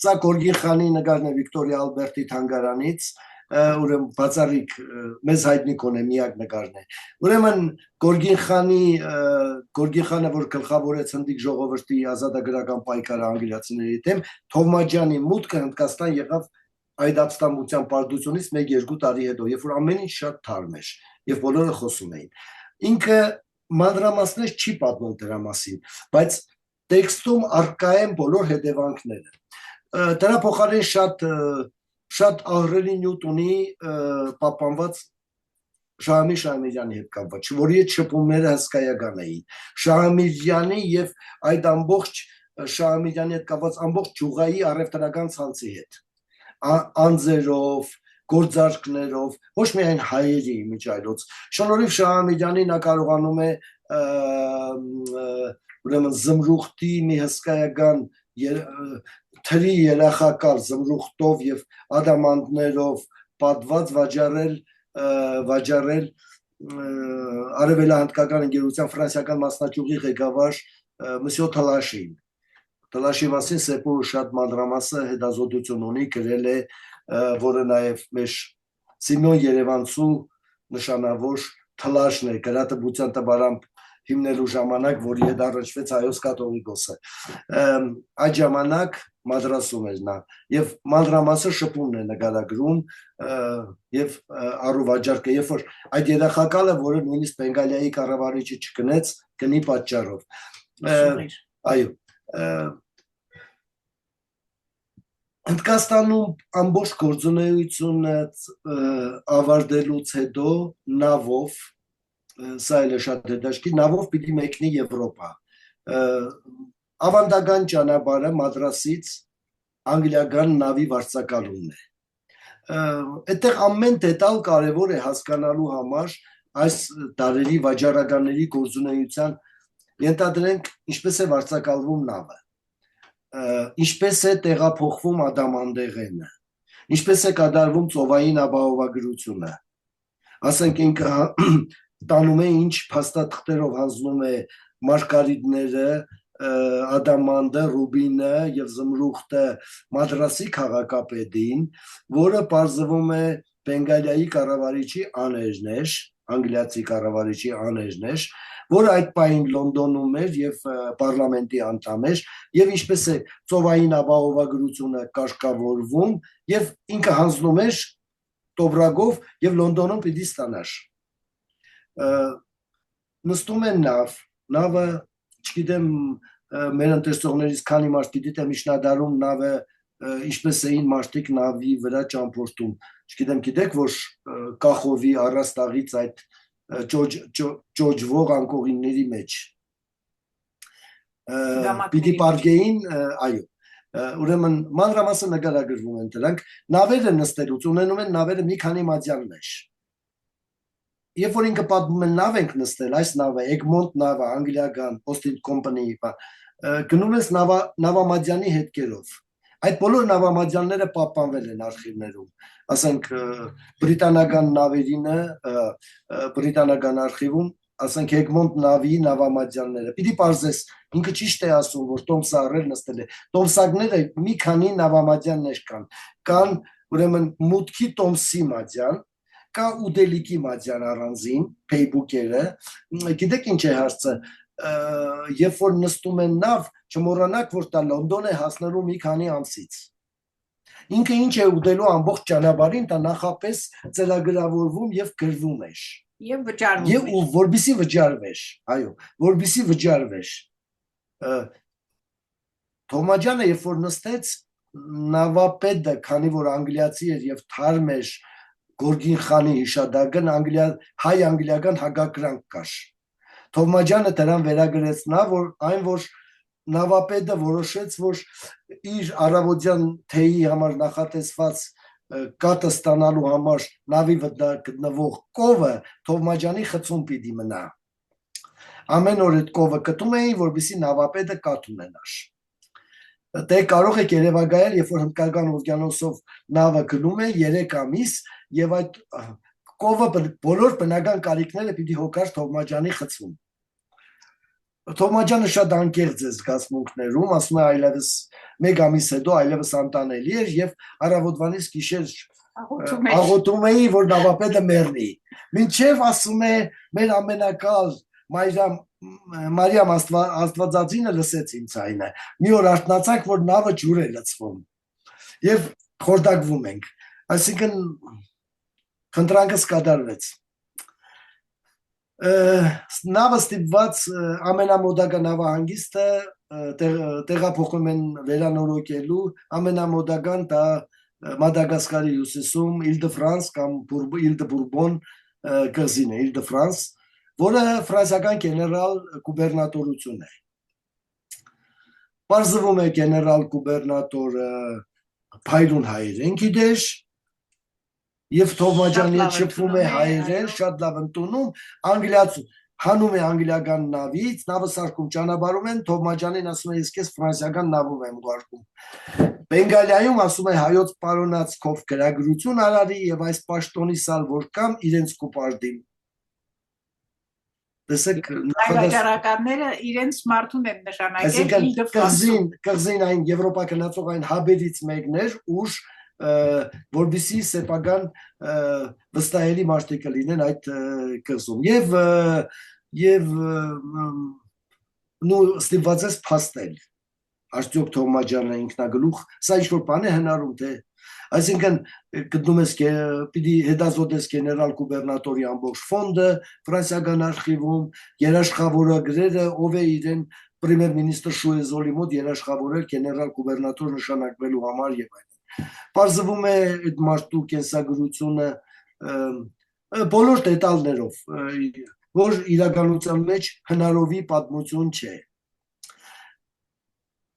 սա Գորգին խանի նկարն է Վիկտորիա Ալբերտի թանգարանից, ուրեմն բացառիկ մեզ հայտնի կոնե միակ նկարն է։ Ուրեմն Գորգին խանը, որ գլխավորեց հնդիկ ժողովրդի ազատագրական պայքարը անգլիացիների դեմ, Թովմաջյանի մուտքը Հնդկաստան եղավ այդ ապստամբության պարտությունից 1-2 տարի հետո, երբ որ ամեն ինչ շատ թարմ էր եւ բոլորը խոսում էին։ Ինքը մանրամասներ չի պատմում դրա մասին, բայց տեքստում առկա են բոլոր հետևանքները։ Դրա փոխարեն շատ ահռելի նյութ ունի պահպանված Շահամի Շահամիրյանի հետ կապված, որի հետ շփումները հսկայական էին։ Շահամիրյանի եւ այդ ամբողջ Շահամիրյանի հետ կապված ամբողջ ճյուղայի առևտրական ցանցի հետ, անձերով, գործարքներով, ոչ միայն հայերի միջայլոց։ Շնորհիվ Շահամիրյանի նա կարողանում է ուրեմն զմրուխտի մի հսկայական թրի երախակալ զմրուխտով եւ ադամանդներով պատված վաճառել արևելահնդկական ընկերության ֆրանսիական մասնաճյուղի ղեկավար Մսյո Թլաշին։ Թլաշի մասին Սեպուրը շատ մանրամասը հետազոտություն ունի, գրել է, որը նաև մեր Սիմեոն Երևանցու նշանավոր Թլաշն է, գրատպության տպարան հիմնելու ժամանակ, որի հետ առնչվեց Հայոց կաթողիկոսը։ Այդ ժամանակ մադրասում էր նա եւ մանրամասը շփումն է նկարագրում եւ առուվաճառքը, երբ որ այդ երախակալը, որը նույնիսկ Բենգալիայի կառավարիչը չկնեց գնի պատճառով։ Այո, Հնդկաստանում ամբողջ գործունեությունը ավարտելուց հետո նավով, սա էլ է շատ հետաքրքիր, նավով պիտի մեկնի Եվրոպա։ Ավանդական ճանապարհը Մադրասից անգլիական նավի վարձակալումն է։ Այդտեղ ամեն դետալ կարևոր է հասկանալու համար այս դարերի վաճառականների գործունեության, ենթադրենք ինչպես է վարձակալվում նավը, ինչպես է տեղափոխվում ադամանդեղենը, ինչպես է կատարվում ծովային ապահովագրությունը, ասենք ինքը տանում է ինչ փաստաթղթերով հանձնում է մարգարիտները, ադամանդը, ռուբինը եւ զմրուխտը Մադրասի քաղաքապետին, որը պարզվում է Բենգալիայի կառավարիչի աներն էր, անգլիացի կառավարիչի աներն էր, որը այդ պահին Լոնդոնում էր եւ պարլամենտի անդամ էր, եւ ինչպես է ծովային ապահովագրությունը կարգավորվում եւ ինքը հանձնում էր տոբրագով եւ Լոնդոնում պիտի ստանար։ Նստում են նավը, չգիտեմ մեր ընթերցողներից քանի մարդ գիտի թե միջնադարում նավը ինչպես էին մարդիկ նավի վրա ճամփորդում, չգիտեմ գիտեք որ կախովի առաստաղից այդ ճոճվող անկողինների մեջ պիտի պարգեին, այո, ուրեմն մանրամասը նկարագրվում են դրանք, նավերը նստելուց ունենում են նավերը մի քանի մատյաններ։ Երբ որ ինքը պատմում է նավ ենք նստել, այս նավը Egmont նավը, անգլիական Ostend Company, գնում ես նավամատյանի հետքերով։ Այդ բոլոր նավամատյանները պահպանվել են արխիվներում, ասենք բրիտանական նավերինը, բրիտանական արխիվում, ասենք Egmont նավի նավամատյանները։ Պիտի պարզես, ինքը ճիշտ է ասում, որ Տոմսը առել նստել է։ Տոմսակները մի քանի նավամատյաններ կան, ուրեմն մուտքի Տոմսի մատյան, կա ուդելիքի մատյան առանձին, փեյբուկերը, գիտեք ինչ է հարցը, երբ որ նստում են նավ, չմոռանաք, որ դա Լոնդոն է հասնելու մի քանի ամսից։ Ինքը ինչ է ուտելու ամբողջ ճանապարհին, դա նախապես ծրագրավորվում եւ գրվում էր։ Եվ վճարվում էր։ Եվ որբիսի վճարվեր, այո, որբիսի վճարվեր։ Թոմաջանը երբ որ նստեց, նավապետը, քանի որ անգլիացի էր եւ թարմ էր Գորգին խանի հիշադակն հայ-անգլիական հակակրանք կար։ Թովմաջյանը դրան վերագրեց որ նավապետը որոշեց, որ իր առավոտյան թեյի համար նախատեսված կատը ստանալու համար նավի վրա գտնվող կովը Թովմաջյանի խցում պիտի մնա։ Ամեն օր այդ կովը կտում էին, որպեսզի նավապետը կատ ունենար։ Դե կարող եք երևակայել, երբ որ հնդկական օվկիանոսով նավը գնում է 3 ամիս եւ այդ կովը բոլոր բնական կարիքները պիտի հոգար Թովմաջյանի խցում։ Թովմաջյանը շատ անկեղծ է զգացմունքներում, ասում է այլևս 1 ամիս հետո այլևս անտանելի էր եւ առավոտվանից գիշեր աղոթում էի, որ նավապետը մեռնի։ Մինչեւ ասում է մեր ամենակալ Մարիամ Աստվածածինը լսեց իմ ձայնը։ Մի օր արթնացանք, որ նավը ջուր է լցվում եւ խորտակվում ենք։ Այսինքն խնդրանքս կատարվեց։ Նավը ստիպված ամենամոդակը նավահանգիստը տեղափոխում են վերանորոգելու, ամենամոդական դա Մադագասկարի հյուսիսում Île-de-France կամ Île-de-Bourbon կղզին է, Île-de-France, որը ֆրանսիական գեներալ գուբերնատորություն է։ Պարզվում է գեներալ գուբերնատորը փայլուն հայերեն գիտեր եւ Թովմաջյանի հետ շփվում է հայերեն, շատ լավ ընդունում, անգլիացու հանում է անգլիական նավից, նավը սարքում ճանապարհում են, Թովմաջյանին ասում է ես քեզ ֆրանսիական նավում եմ ուղարկում։ Բենգալիայում ասում է հայոց պարոնացքով գրագրություն արարի եւ այս պաշտոնի սալ որ կամ իրենց կուպարդին։ Տեսեք, հայկականները իրենց մարդուն են նշանակել Île-de-France-ում։ Կղզին այն Եվրոպա գնացող այն հաբերից մեկն էր, ուր որբիսի սեփական վստահելի մարդիկ լինեն այդ կղզում։ Եվ նու ստիպված ես փաստել։ Արդյոք Թովմաջյանը ինքնագլուխ, սա ինչ-որ բան է հնարում, թե այսինքն գտնում ես պիտի հետազոտես գեներալ գուբերնատորի ամբողջ ֆոնդը ֆրանսիական արխիվում, երաշխավորագրերը, ով է իրեն պրեմիեր մինիստրը Շուեզոլի մոտ երաշխավորել գեներալ գուբերնատոր նշանակվելու համար եւ այլն։ Պարզվում է այդ մարդու կենսագրությունը բոլոր դետալներով, որ իրականության մեջ հնարովի պատմություն չէ։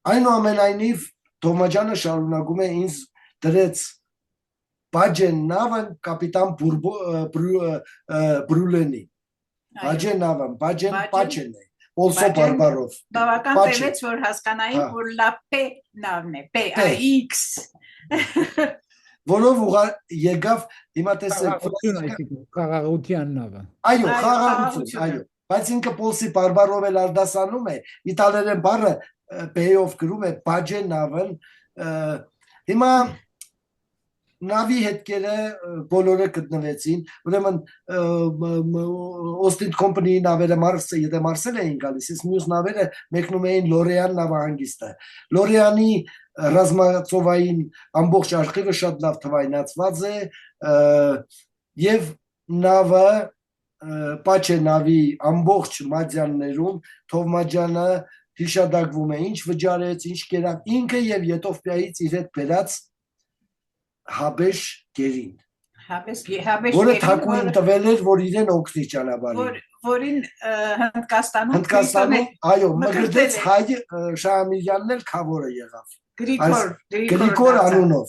Այնուամենայնիվ Թովմաջյանը շարունակում է ինձ դրեց Բաջեն նավը կապիտան Բրուլենի։ Բաջեն նավը, Բաջեն Պաչեն է, Պոլսո բարբարով։ Բավական տևեց, որ հասկանային, որ լա P նավն է, PAX։ Որով եկավ, հիմա տեսեք, խաղաղության նավը։ Այո, խաղաղություն, այո։ Բայց ինքը Պոլսի բարբարով էլ արդասանում է, իտալերեն բառը P-ով գրում է Բաջեն նավն, հիմա նավի հետքերը բոլորը գտնվեցին, ուրեմն Օստինդ կոմպանիի նավերը եթե Մարսել էին գալիս, իսկ մյուս նավերը մեկնում էին Լորեան նավահանգիստը։ Լորեանի ռազմածովային ամբողջ արխիվը շատ լավ թվայնացված է եւ նավը Պաչե նավի ամբողջ մադյաններում Թովմաջյանը հիշադակվում է, ինչ վճարեց, ինչ կերավ ինքը եւ Եթովպիայից իր հետ բերած Հաբեշ գերին, որը թակուին տվել էր, որ իրեն օգնի ճանապարհին, որին Հնդկաստանում, այո, մգրտեց հայ Շահամիրյանն էլ քավորը եղավ, Գրիգոր անունով։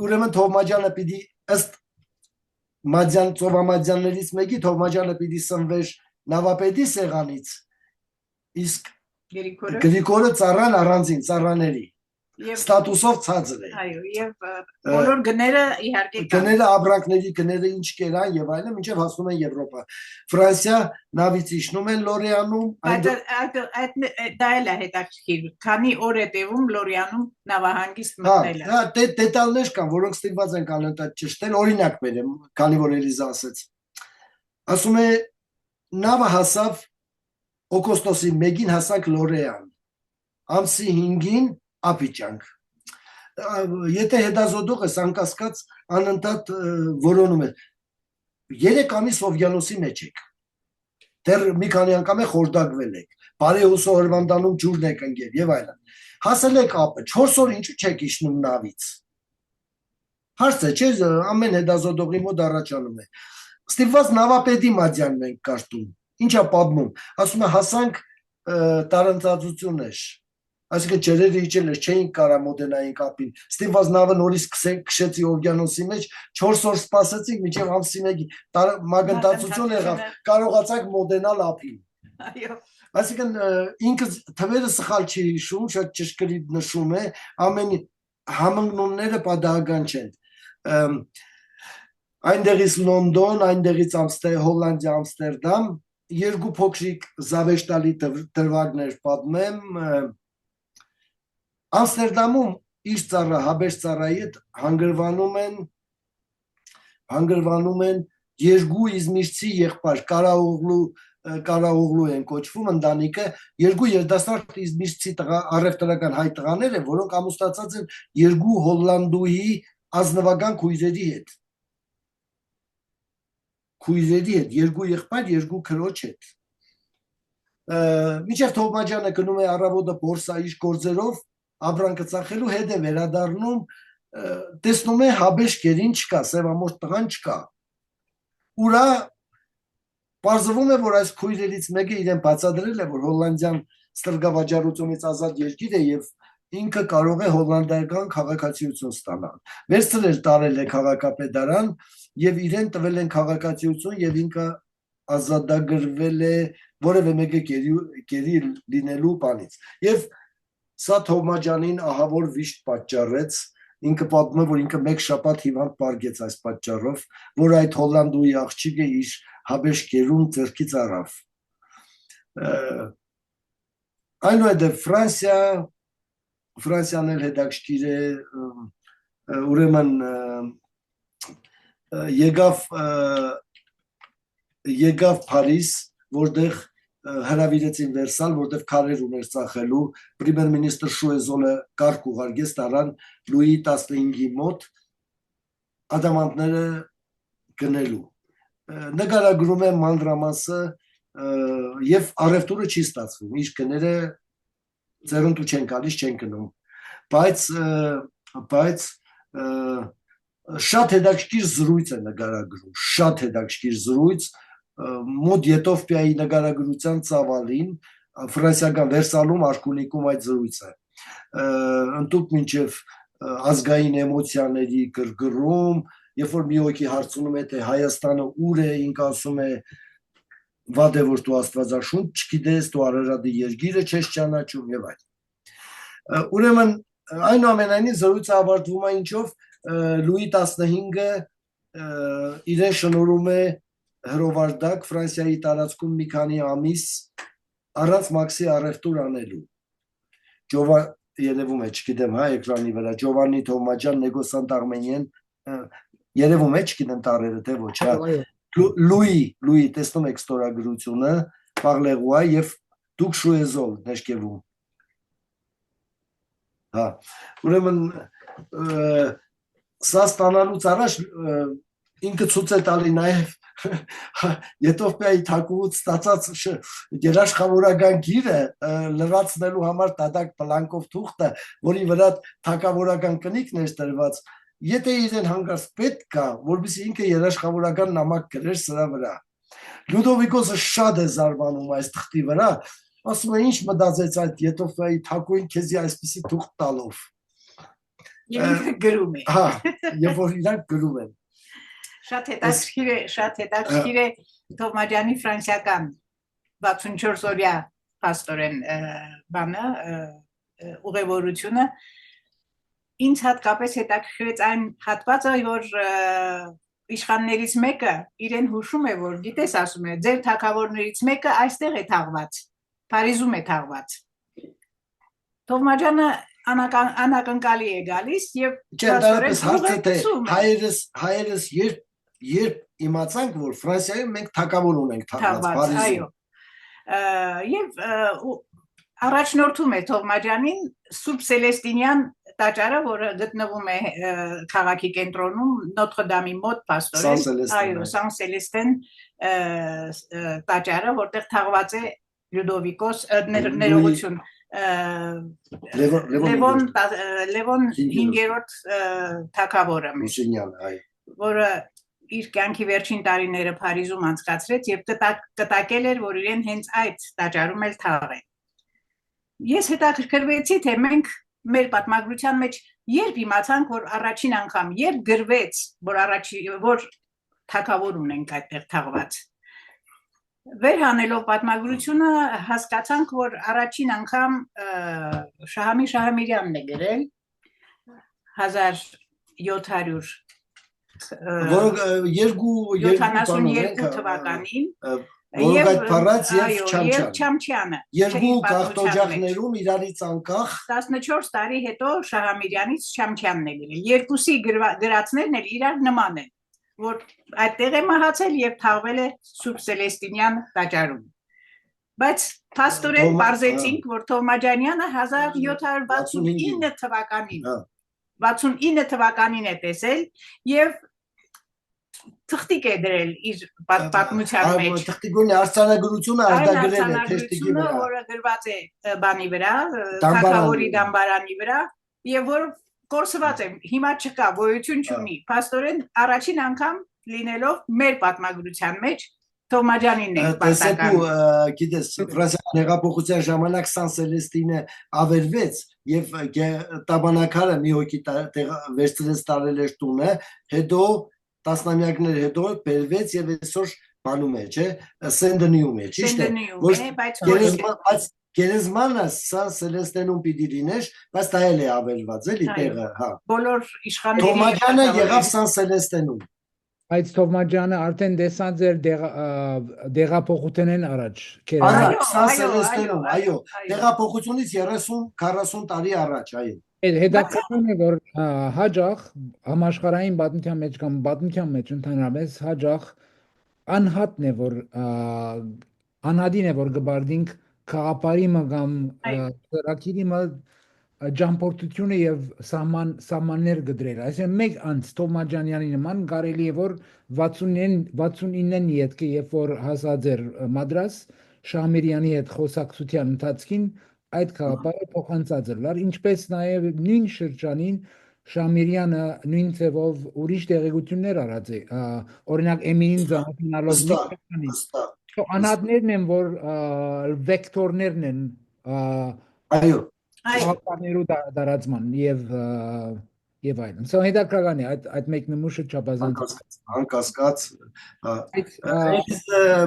Ուրեմն Թովմաջյանը պիտի ըստ ծովամադյաններից մեկի Թովմաջյանը պիտի սնվեր նավապետի սեղանից, իսկ Գրիգորը ծառան առանձին, ծառաների ստատուսով ցածր է։ Այո, եւ բոլոր գները իհարկե գները ապրանքների գները ինչ կերան եւ այլն, մինչեւ հասնում են Եվրոպա։ Ֆրանսիա նավից իջնում են Լորեանում, դա էլ է հետաքրքիր, քանի օր է տևում Լորեանում նավահանգիստ մտնելը։ Հա, դետալներ կան, որոնք ստիպված են կանոն ճշտել, օրինակ բերեմ, քանի որ Էլիզա ասեց։ Ասում է նավը հասավ օգոստոսի 1-ին հասանք Լորեան, ամսի 5-ին Աբիջան։ Եթե հետազոտող ես անկասկած անընդհատ որոնում է 3 ամիս օվկիանոսի մեջ եք, դեռ մի քանի անգամ է խորտակվել եք, բարեհուսո հրվանդանում ջուրն եք ընկել եւ այլն, հասել եք ափը, 4 օր ինչու չեք իջնում նավից, հարց է, չէ՞, ամեն հետազոտողի մոտ առաջանում է, ստիպված նավապետի մադյանն ենք կարդում, ինչա պատմում, ասում է հասանք տարընծածություն էր, այսինքն ջրերը իջել էր, չէինք կարա մոտենային կապին, ստիպված նավը նորից քշեցի օվկիանոսի մեջ, 4 օր սպասեցինք, մինչև ամսի 1-ի մագնտացություն եղավ, կարողացանք մոտենալ ափին։ Այո։ Այսինքն ինքը թվերը սխալ չի հիշում, շատ ճշգրիտ նշում է, ամեն համընկնումները պատահական չեն։ Այնտեղից Լոնդոն, այնտեղից Հոլանդիա, Ամստերդամ, 2 փոքրիկ զավեշտալի դրվագներ պատմեմ, Ամստերդամում իր ծառա, Հաբեշ ծառայի հետ հանգրվանում են 2 իզմիրցի եղբայր, Կարաօղլու են կոչվում ընտանիքը, 2 երիտասարդ իզմիրցի առևտրական հայ տղաներ են, որոնք ամուսնացած են 2 հոլանդուհի ազնվական քույրերի հետ, 2 եղբայր, 2 քրոջ հետ։ Մինչև Թովմաջյանը գնում է առավոտը բորսա իր գործերով, ապրանքը ծախելու հետ է վերադառնում, տեսնում է հաբեշկերին չկա, սևամորթ տղան չկա։ Ուրա պարզվում է, որ այս քույրերից մեկը իրեն բացատրել է, որ հոլանդյան ստրգավաճառությունից ազատ երկիր է եւ ինքը կարող է հոլանդական քաղաքացիություն ստանալ։ Վերցրել տարել է քաղաքապետարան եւ իրեն տվել են քաղաքացիություն եւ ինքը ազատագրվել է որևէ մեկը գերի լինելու բանից։ Եվ սա Թովմաջանին ահավոր վիշտ պատճառեց, ինքը պատմում է, որ ինքը մեկ շաբաթ հիվանդ պարգեց այս պատճառով, որ այդ հոլանդուի աղջիկը իր հաբեշկերում ձեռքից առավ։ Այնուհետև Ֆրանսիան էլ հետաքրքիր է, ուրեմն եկավ Փարիզ, որտեղ հրավիրեցին Վերսալ, որտեղ քարեր ուներ ծախելու, պրեմիեր մինիստրը Շուեզոլը կարգ ուղարկեց տարան Լուի 15-ի մոտ ադամանդները գնելու։ Նկարագրում է մանրամասը եւ առևտուրը չի ստացվում, իր կները ձեռնտու չեն գալիս, չեն գնում, բայց շատ հետաքրքիր զրույց է նկարագրում, շատ հետաքրքիր զրույց մոտ Եթովպիայի նկարագրության ծավալին, ֆրանսիական Վերսալում Արքունիքում այդ զրույցը, ընդդուք մինչև ազգային էմոցիաների գրգռում, երբ որ մի հոգի հարցնում է, թե Հայաստանը ուր է, ինքը ասում է, վատ է, որ դու Աստվածաշունչ չգիտես, դու Արարատի երկիրը չես ճանաչում եւ այլն։ Ուրեմն այնուամենայնիվ զրույցը ավարտվում է ինչով Լուի 15-ը իրեն շնորհում է հրովարտակ Ֆրանսիայի տարածքում մի քանի ամիս առանց մաքսի առևտուր անելու։ Երևում է, չգիտեմ, հա, էկրանի վրա Ջովաննի Թովմաջան, նեգոսանտ Արմենիան, երևում է, չգիտեմ տառերը, թե ոչ, հա։ Լուի, տեսնում եք ստորագրությունը, Պաղլեղուա եւ դուք Շուեզոլ նշկեվում։ Հա, ուրեմն սա ստանալուց առաջ ինքը ցույց է տալի նաեւ Եթովպիայի թագուհուց ստացած երաշխավորական գիրը լրացնելու համար դադակ բլանկով թուղթը, որի վրա թագավորական կնիքն էր տրված, եթե իրեն հանգարց պետք կա, որպեսզի ինքը երաշխավորական նամակ գրեր սրա վրա։ Լյուդովիկոսը շատ է զարմանում այս թղթի վրա, ասում է ինչ մտածեց այդ Եթովպիայի թագուհին քեզի այսպիսի թուղթ տալով։ Եվ գրում է։ Հա, երբ որ իրանք գրում են։ Շատ հետաքրքիր է Թովմաջյանի ֆրանսիական 64 օրյա փաստորեն բանը ուղևորությունը ինձ հատկապես հետաքրքրեց այն հատվածը, որ իշխաններից մեկը իրեն հուշում է, որ գիտես, ասում է, ձեր թագավորներից մեկը այստեղ է թաղված, Փարիզում է թաղված։ Թովմաջյանը անակնկալի է գալիս եւ դարապես հարցը թե հայերս երբ իմացանք, որ Ֆրանսիայում մենք թագավոր ունենք թաղված Փարիզում։ Եվ առաջնորդում է Թովմաջյանին Սուրբ Սելեստինյան տաճարը, որը գտնվում է քաղաքի կենտրոնում Նոթրդամի մոտ փաստորեն, այո, Սան Սելեստեն տաճարը, որտեղ թաղված է Լյուդովիկոս ներողություն Լևոն 5-րդ թագավորը, որը իր կյանքի վերջին տարիները Փարիզում անցկացրեց եւ կտակել էր, որ իրեն հենց այդ տաճարում էլ թաղեն։ Ես հետաքրքրվեցի, թե մենք մեր պատմագրության մեջ երբ իմացանք, որ առաջին անգամ երբ գրվեց, որ թագավոր ունենք այդտեղ թաղված։ Վերհանելով պատմագրությունը հասկացանք, որ առաջին անգամ Շահամի Շահամիրյանն է գրել 1772 թվականին, որոնք այդ փառած եւ Չամչյանը երկու գաղթօջախներում իրարից անկախ 14 տարի հետո Շահամիրյանից Չամչյանն է գրել։ Երկուսի գրածներն էլ իրար նման են, որ այդտեղ է մահացել եւ թաղվել է Սուրբ Սելեստինյան տաճարում։ Բայց փաստորեն բարձեցինք, որ Թովմաջանյանը 1769 թվականին է տեսել եւ թղթիկ է դրել իր պատմության մեջ։ Թղթիկունի արձանագրությունը արտագրել է թեստիկի վրա, որը գրված է բանի վրա, թագավորի դամբարանի վրա, եւ որ կորսված է, հիմա չկա, գոյություն չունի։ Փաստորեն առաջին անգամ լինելով մեր պատմագրության մեջ Թովմաջանին է պատմական։ Գիտես, Ֆրանսիական հեղափոխության ժամանակ Սան Սելեստինը ավերվեց եւ տաբանակարը մի հոգի վերցրեց տարել էր տունը, հետո տասնամյակներ հետո բերվեց եւ այսօր բանում է, չէ, Սենդենիում է, ճիշտ է, բայց գերեզմանը Սան Սելեստենում պիտի լիներ, բայց դա էլ է ավերված, էլի տեղը, հա։ Բոլոր իշխանների Թովմաջանը եղավ Սան Սելեստենում։ Այդ Թովմաջանը արդեն դեսած էր դեղափոխությունեն առաջ։ Առաջ, Սան Սելեստենում, այո, դեղափոխությունից 30-40 տարի առաջ, այո։ Հետաքրքրում է, որ հաջող համաշխարհային պատմության մեջ կամ պատմության մեջ ընդհանրապես հաջող անհատն է, որ անհատին է, որ գբարդինք քաղաքարիմը կամ ծրագիրիմը ճամփորդությունը եւ սահմաններ գդրել։ Այսինքն մեկ անց Թովմաջանյանի նման կարելի է որ 69-ին ետքը երբ որ հասած էր Մադրաս Շահմիրյանի հետ խոսակցության ընթացքին այդ քաղաքը փոխանցած էր, ինչպես նաեւ նույն շրջանին Շամիրյանը նույն ձևով ուրիշ տեղեկություններ արած է, օրինակ Էմինին զանգանալով անհատներն են, որ վեկտորներն են, այո, քաղաքներու դարածման եւ այլն։ Սա հետաքրքրական է, այդ մեկնումուշը չափազանց անկասկած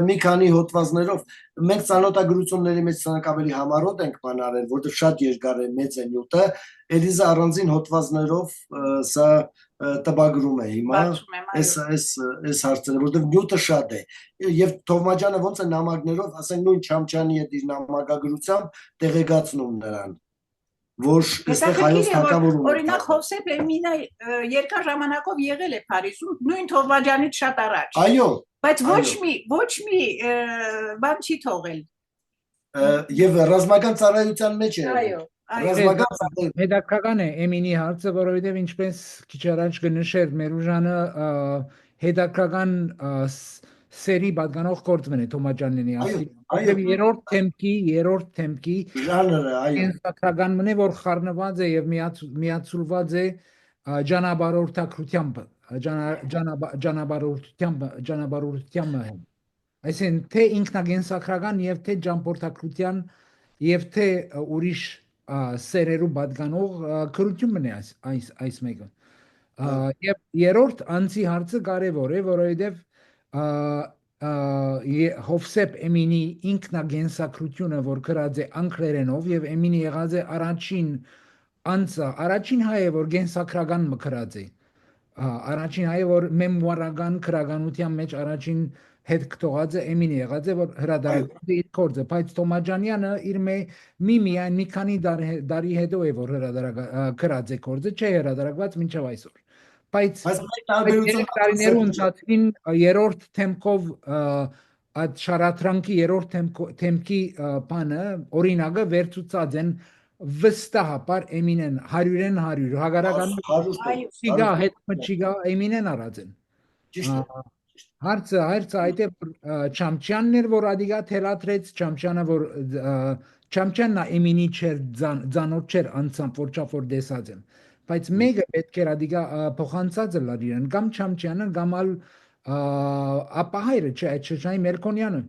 մի քանի հոդվածներով մենք ցանոթագրությունների մեջ ցանկ ավելի համառոտ ենք բանարել, որտեղ շատ երկար է, մեծ է նյութը, Էլիզա առանձին հոդվածներով սա տպագրում է հիմա այս հարցերը, որտեղ նյութը շատ է եւ Թովմաջյանը ոնց է նամակներով, ասենք նույն Չամչյանի հետ իր նամակագրությամբ տեղեկացնում նրան որ այստեղ հայոց թագավորում է։ Օրինակ Հովսեփ Էմինը երկար ժամանակով եղել է Փարիզում, նույն Թովմաջյանից շատ առաջ։ Այո։ Բայց ոչ մի բան չի թողել։ Եվ ռազմական ծառայության մեջ է։ Այո։ Հետաքրքրական է Էմինի հարցը, որովհետև ինչպես քիչ առաջ կնշեր Մերուժանը հետաքրքրական սերի պատկանող գործն է Թոմաջանյանի ասի երրորդ թեմքի ժանրը, այո, ինստագրական մնե որ խառնված է եւ միացուլված է ճանապարհորդությամբ այսինքն թե ինքնագենսագրական եւ թե ճամփորդագրության եւ թե ուրիշ սերերու պատկանող քրություն մնե այս մեկը եւ երրորդ անձի հարցը կարեւոր է որովհետեւ Հովսեփ Էմինի ինքնագենսագրությունը որ գրած է անգլերենով եւ Էմինի եղած է առաջին հայը որ գենսագրական մկրած է առաջին հայը որ մեմուարական քրագանության մեջ առաջին հետ կտողած է Էմինի եղած է որ հրադարակված է իր գործը բայց Թոմաջանյանը իր միայն մի քանի դարի հետո է որ գրած է գործը չէ հրադարակված մինչև այսօր բայց տարիներու ընթացքին երրորդ թեմքով այդ շարատրանքի երրորդ թեմքի բանը օրինակը վերցուցած են վստահաբար Էմինեն 100-ն 100 հագարական չիգա հետ չիգա Էմինեն արած են հարցը այդ է Չամչյանն էր որ ադիգա թելատրեց Չամչյանը որ Չամչյանն Էմինի չեր ձանոթ չեր անցամբ որ չափոր դեսած են բայց մեկը պետք էր ադիգա փոխանցած լար իրեն կամ Չամչյանը կամ ալ ապահայրը չէ այդ շրջանի Մերկոնյանը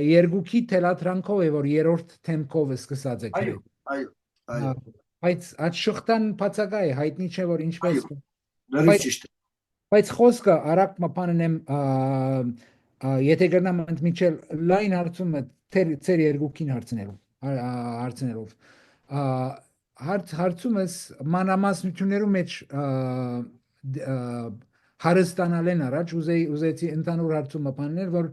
երկուքի թելատրանքով է որ երրորդ թեմքով է սկսած է այո բայց այդ շղթան բացակա է հայտնի չէ որ ինչպես բայց խոսքը արագ մփանեն եմ եթե գնամ ընդմիջել լայն հարցումը ծեր երկուքին հարցներով հարցումս մանրամասնություններու մեջ հարստանալ են առաջ ուզեցի ընդհանուր հարցումը բանել որ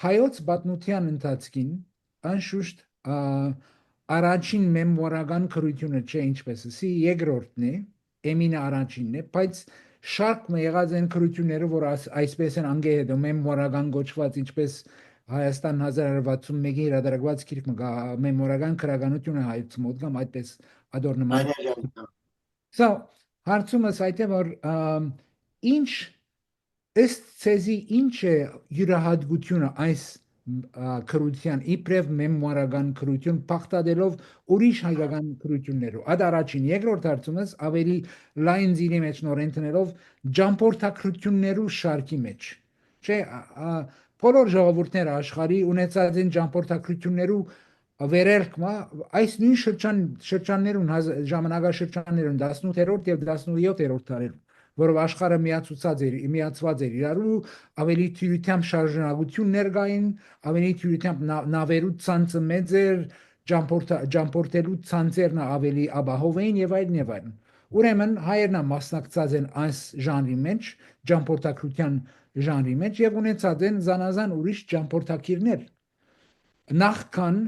հայոց պատմության ընթացքին անշուշտ առաջին մեմուարական քրությունը չէ ինչպես ասի երկրորդն է Էմինը առաջինն է բայց շարք եղած են քրությունները որ այսպես են անգե հետո մեմուարական գոչված ինչպես Հայաստան 1061-ի հրադարակված գիրքը մեմուարական քրագանությունը հայոց մոտ կամ այդպես ադորնման Սա հարցումս այդ է որ ինչ ըստ ցեզի ինչ է յուրահատկությունը այս քրության իբրև մեմոարական քրություն փախտadելով ուրիշ հայկական քրություններով այդ առաջին երկրորդ հարցումս ավելի լայն զիրի մեջ նորեն տնելով ջամփորդակրություններու շարքի մեջ չէ բոլոր ժողովուրդները աշխարհի ունեցած են ջամփորդակրություններու վերելքմա այս նույն շրջաններուն ժամանակաշրջաններուն 18-րդ եւ 17-րդ դարերում որով աշխարհը միացված էր իրարու ավելի թյուրությամբ շարժունակություններ կային ավելի թյուրությամբ նավերու ցանցը մեծ էր ջամփորդելու ցանցերն ավելի ապահով էին եւ այլն ուրեմն հայերն մասնակցած են այս ժանրի մեջ ջամփորդակրության ժանրի մեջ եւ ունեցած են զանազան ուրիշ ջամփորդակիրներ նախքան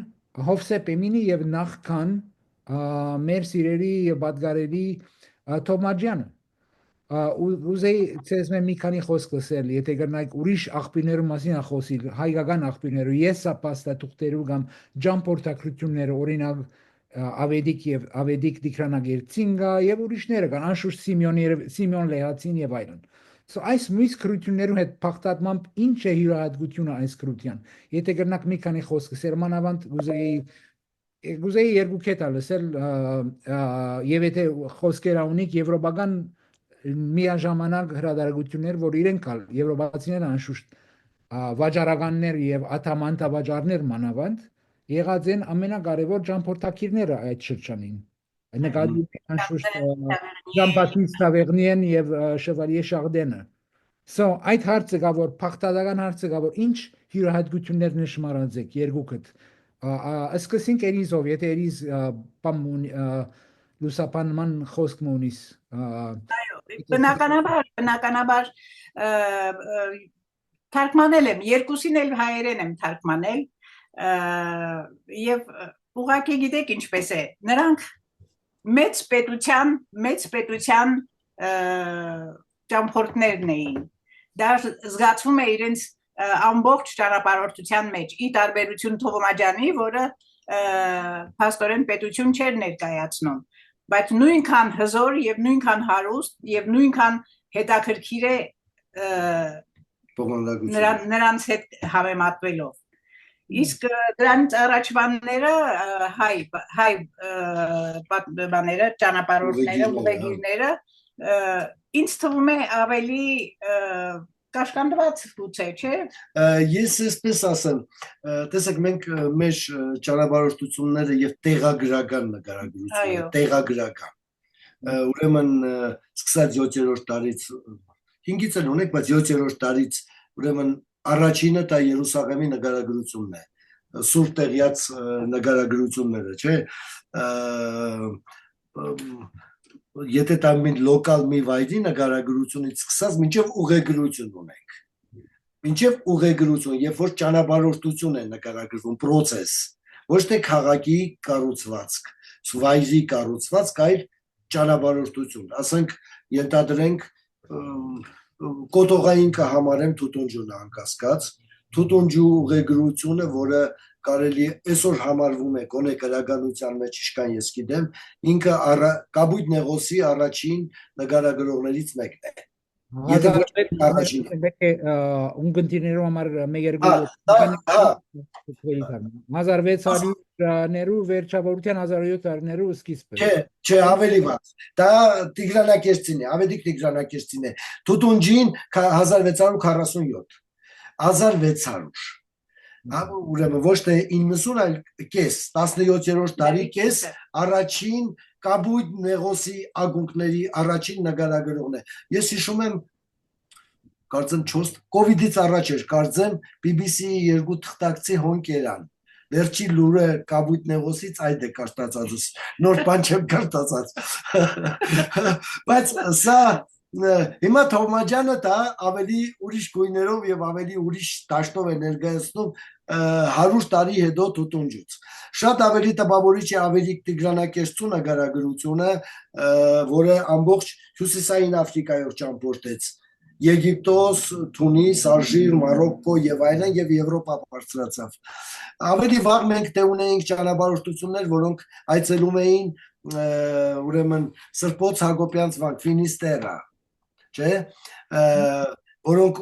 Հովսեփ Էմինի եւ նախքան մեր սիրելի եւ պատգարելի Թոմաջյանը ուզեի ցեզ մի քանի խոսք լսել եթե գնայք ուրիշ աղբյուրներու մասին խոսիլ հայկական ատուներու ես ապաստատուղտերու կամ ջամփորդակրությունները օրինակ ավեդիկ եւ ավեդիկ դիկրանագերցինգա եւ ուրիշները կան անշուշտ Սիմեոն Լեհացին եւ այլն այս մյուս քրություններու հետ փախտատմամբ ինչ է յուրահատկությունը այս քրության եթե գնաք մի քանի խոսք սերմանավանդ գուզեի երկու կետա լսել եւ եթե խոսքեր ունիք եվրոպական միաժամանակ հրադարագություններ որ իրենք կալ եվրոպացիները անշուշտ վաճառականներ եւ աթամանտավաճառներ մանավանդ եղած են ամենակարևոր ջամփորդակիրները այդ շրջանին նկատի անշուշտ Ժան-Բատիստ Տավերնիեն եւ Շևալիե Շարդենը այդ հարցը կա որ փախտadական հարցը կա որ ինչ յուրահատկություններ նշмарած երկուքդ սկսենք Էրիզով եթե Էրիզ լուսապանման խոսք մունիս բնականաբար թարգմանել եմ երկուսին էլ հայերեն եմ թարգմանել եւ ուղղակի գիտեք ինչպես է նրանք մեծ պետության ճամփորդներն էին դա զգացվում է իրենց ամբողջ ճանապարհորդության մեջ ի տարբերություն Թովմաջյանի որը փաստորեն պետություն չէր ներկայացնում բայց նույնքան հզոր եւ նույնքան հարուստ եւ նույնքան հետաքրքիր է նրանց հետ համեմատվելով իսկ դրանից առաջվանները հայ պատմաբանները ճանապարհորդները ուղեգիրները ինձ թվում է ավելի կաշկանդված գուցե չէ ես այսպես ասեմ տեսեք մենք մեր ճանապարհորդությունները եւ տեղագրական նկարագրությունը տեղագրական ուրեմն սկսած 7-րդ տարից 5-ից էլ ունենք բայց 7-րդ տարից ուրեմն առաջինը դա Երուսաղեմի նկարագրությունն է սուրբ տեղյաց նկարագրությունները չէ եթե դա մի լոկալ մի վայրի նկարագրությունից սկսած մինչև ուղեգրություն ունենք մինչև ուղեգրություն երբ որ ճանապարհորդություն է նկարագրվում process ոչ թե քաղաքի կառուցվածք վայրի կառուցվածք այլ ճանապարհորդություն ասենք ենթադրենք կոտողային կհամարեմ Թուտունջունը անկասկած Թուտունջու ուղեգրությունը որը կարելի այսօր համարվում է գոնե գրականության մեջ իշքան ես գիտեմ ինքը Կաբույտ Նեղոսի առաջին նկարագրողներից մեկն է ունգընտիրներու համար մեկ 1600-ներու վերջավորության 1700-ներու սկիզբը չէ ավելի վաղ դա Տիգրանակերտին է ավետիք Տիգրանակերտին է Թուտունջին 1647 1600 ուրեմն ոչ թե 90 այլ կես 17-րդ դարի կես առաջին Կաբույտ Նեղոսի ագունքների առաջին նկարագրողն է ես հիշում եմ կարծեմ 4 կոവിഡ്ից առաջ էր կարծեմ BBC-ի երկու թղթակցի հոնկերան վերջի լուրը Կաբույտ Նեղոսից այդ է կարտացած նոր բան չեմ կարտացած բայց սա հիմա Թովմաջյանը դա ավելի ուրիշ գույներով եւ ավելի ուրիշ դաշտով է ներկայացնում 100 տարի հետո Թուտունջուց շատ ավելի տպավորիչ է Ավետիք Տիգրանակերտու նկարագրությունը որը ամբողջ հյուսիսային Աֆրիկայով ճամփորդեց Եգիպտոս, Թունիս, Ալժիր, Մարոկկո եւ այլն եւ Եվրոպա բարձրացավ ավելի վաղ մենք դե ունեինք ճանապարհորդություններ որոնք այցելում էին ուրեմն Սրբոց Հակոբյանց վանք Ֆինիստերա չէ որոնք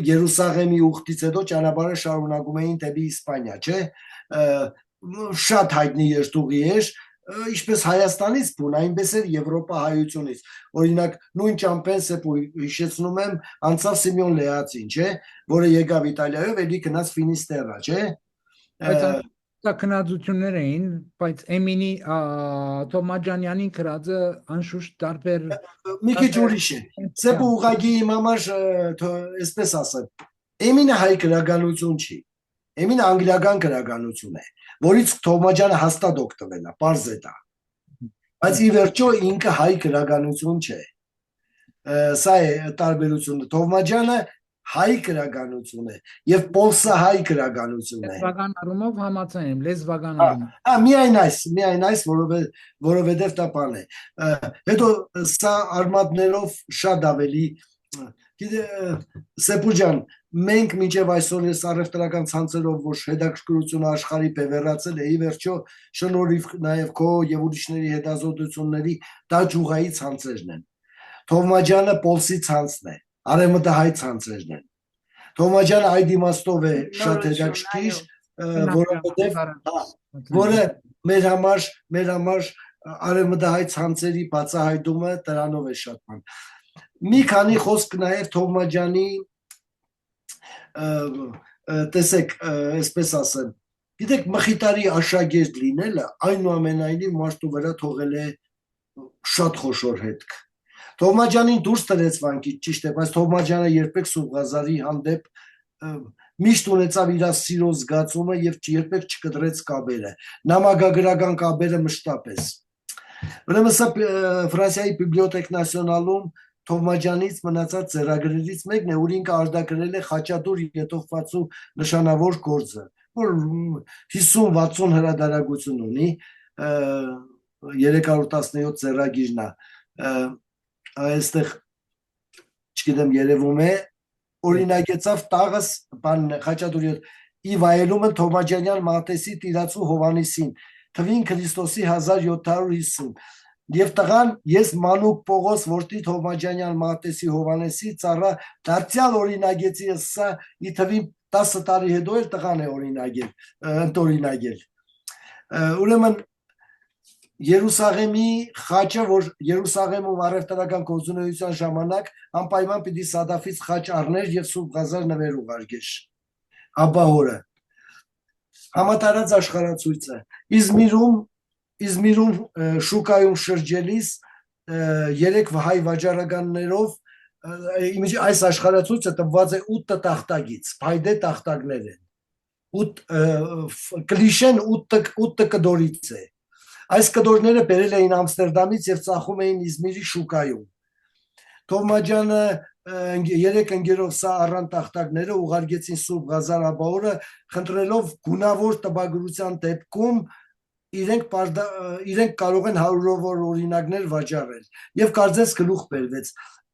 Երուսաղեմի ուխտից հետո ճանապարհը շարունակում էին դեպի Իսպանիա, չէ՞։ Շատ հայտնի երթուղի էր, ինչպես Հայաստանից բուն, այնպես էր Եվրոպա հայությունից։ Օրինակ նույն Ճամպենսեպ հիշեցնում եմ, անցավ Սիմեոն Լեացին, չէ, որը եկավ Իտալիայով, էլի գնաց Ֆինիստերա, չէ։ Դա քննադատություններ էին, բայց Էմինի Թոմաջանյանի գրածը անշուշտ տարբեր մի քիչ ուրիշ է։ Սեպը ուղղակի իմ համար, այսպես ասեմ, Էմինը հայ գրականություն չի։ Էմինը անգլիական գրականություն է, որից Թոմաջյանը հաստատ օգտվել է, պարզ է դա։ Բայց ի վերջո ինքը հայ գրականություն չէ։ Սա է տարբերությունը։ Թոմաջյանը հայ գրականություն է եւ Պոլսը հայ գրականություն է։ Լեզվական առումով համաձայն եմ, լեզվական առումով։ Միայն այս, որովհետեւ դա բան է։ Հետո սա արմատներով շատ ավելի Սեպուջան, մենք մինչև այսօր ես առևտրական ցանցերով ոչ հետաքրքրությունը աշխարհի բևեռացել է, ի վերջո շնորհիվ նաև քո եւ ուրիշների հետազոտությունների դա ջուղայի ցանցերն են։ Թոմաջյանը Պոլսի ցանցն է, արևմտահայ ցանցերն են։ Թոմաջյանը այդ իմաստով է շատ հետաքրքիր, որովհետեւ որը մեր համար արևմտահայ ցանցերի բացահայտումը դրանով է շատ բան։ Մի քանի խոսք նաև Թոմաջյանի, տեսեք, այսպես ասեմ, գիտեք, Մխիթարի աշակերտ լինելը այնուամենայնիվ մարդու վրա թողել է շատ խոշոր հետք։ Թոմաջյանին դուրս տրեց վանքից, ճիշտ է, բայց Թոմաջյանը երբեք Սուրբ հանդեպ միշտ ունեցավ իր սիրո զգացումը եւ երբեք չկտրեց կաբերը, նամակագրական կաբերը մշտապես։ Ուրեմն սա Ֆրանսիայի Բիբլիոթեք Նասիոնալում Թոմաջյանից մնացած ձեռագրերից մեկն է, որ ինքը արձակագրել է Խաչատուր Ետոխվածու նշանավոր գործը, որ 50-60 հրատարակություն ունի, 317 ձեռագիրն է, այստեղ չգիտեմ երևում է, օրինակեցավ տաղս Խաչատուրի ի վայելումը Թոմաջյանյան Մատեսի տիրացու Հովանեսին, թվին Քրիստոսի 1750 Եվ տղան ես Մանուկ Պողոս որդի Թոմաջյանյան Մատեսի Հովանեսի ծառա դարձյալ օրինագեցի սա ի թվին 10 տարի հետո էլ տղան է ընտորինագել։ Ուրեմն Երուսաղեմի խաչը, որ Երուսաղեմում առևտրական գործունեության ժամանակ անպայման պիտի Սադաֆից խաչ առներ եւ Սուրբ Ղազար նվեր ուղարկեր Աբահորը։ Համատարած աշխարհացույցը Իզմիրում շուկայում շրջելիս 3 հայ վաճառականներով այս աշխարհացույցը տված է 8 տախտակից, փայդե տախտակներ են։ 8 կլիշեն 8 կդորից է։ Այս կդորները բերել էին Ամստերդամից եւ ծախում էին Իզմիրի շուկայում։ Թոմաջյանը 3 ընկերով սա առան տախտակները ուղարկեցին Սուրբ Ղազար Աբահորը, խնդրելով գունավոր տպագրության դեպքում իրենք կարող են հարյուրավոր օրինակներ վաճառել եւ կարծես գլուխ բերվեց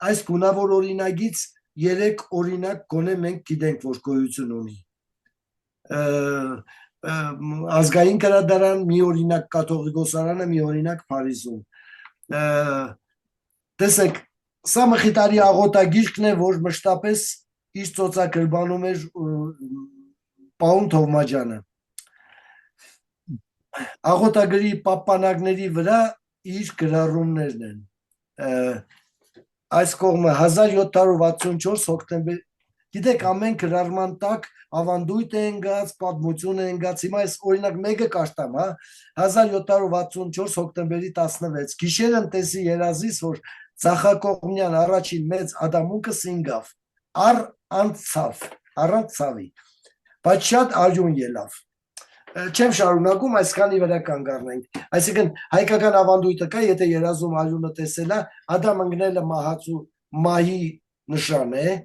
այս գունավոր օրինագից 3 օրինակ գոնե մենք գիտենք որ գոյություն ունի ազգային գրադարան մի օրինակ կաթողիկոսարանը մի օրինակ Փարիզում տեսեք սա Մխիթարի աղոթագիրքն է որ մշտապես իր ծոցակրբանում էր Պաուն Թովմաջյանը աղոթագրի պապանակների վրա իր գրառումներն են այս կողմը 1764 հոկտեմբեր գիտեք ամեն գրառման տակ ավանդույթ է ընկած պատմություն է ընկած հիմա այս օրինակ մեկը կարտամ 1764 հոկտեմբերի 16 գիշերն տեսի երազիս որ Ծախակողմյան առաջին մեծ ադամունքը սինգավ առանց ցավի բայց շատ արյուն ելավ չեմ շարունակում այսքանի վրա կանգառնենք այսինքն հայկական ավանդույթը կա եթե երազում արյունը տեսել է ադամ ընկնելը մահացու մահի նշան է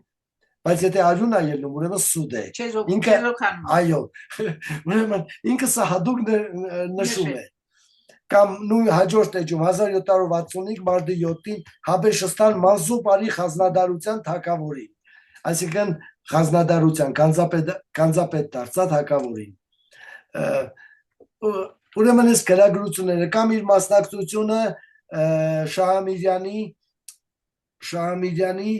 բայց եթե արյուն է ելնում ուրեմն սուդ է ինքը այո ուրեմն ինքը սա հadouk նշում է կամ նույն հաջորդ էջում 1765 մարտի 7-ին Հաբեշստան Մանզուպարի խազնադարության թագավորին այսինքն խազնադարության կանզապետ դարձած թագավորին ուրեմն այս գրագրությունները կամ իր մասնակցությունը Շահամիրյանի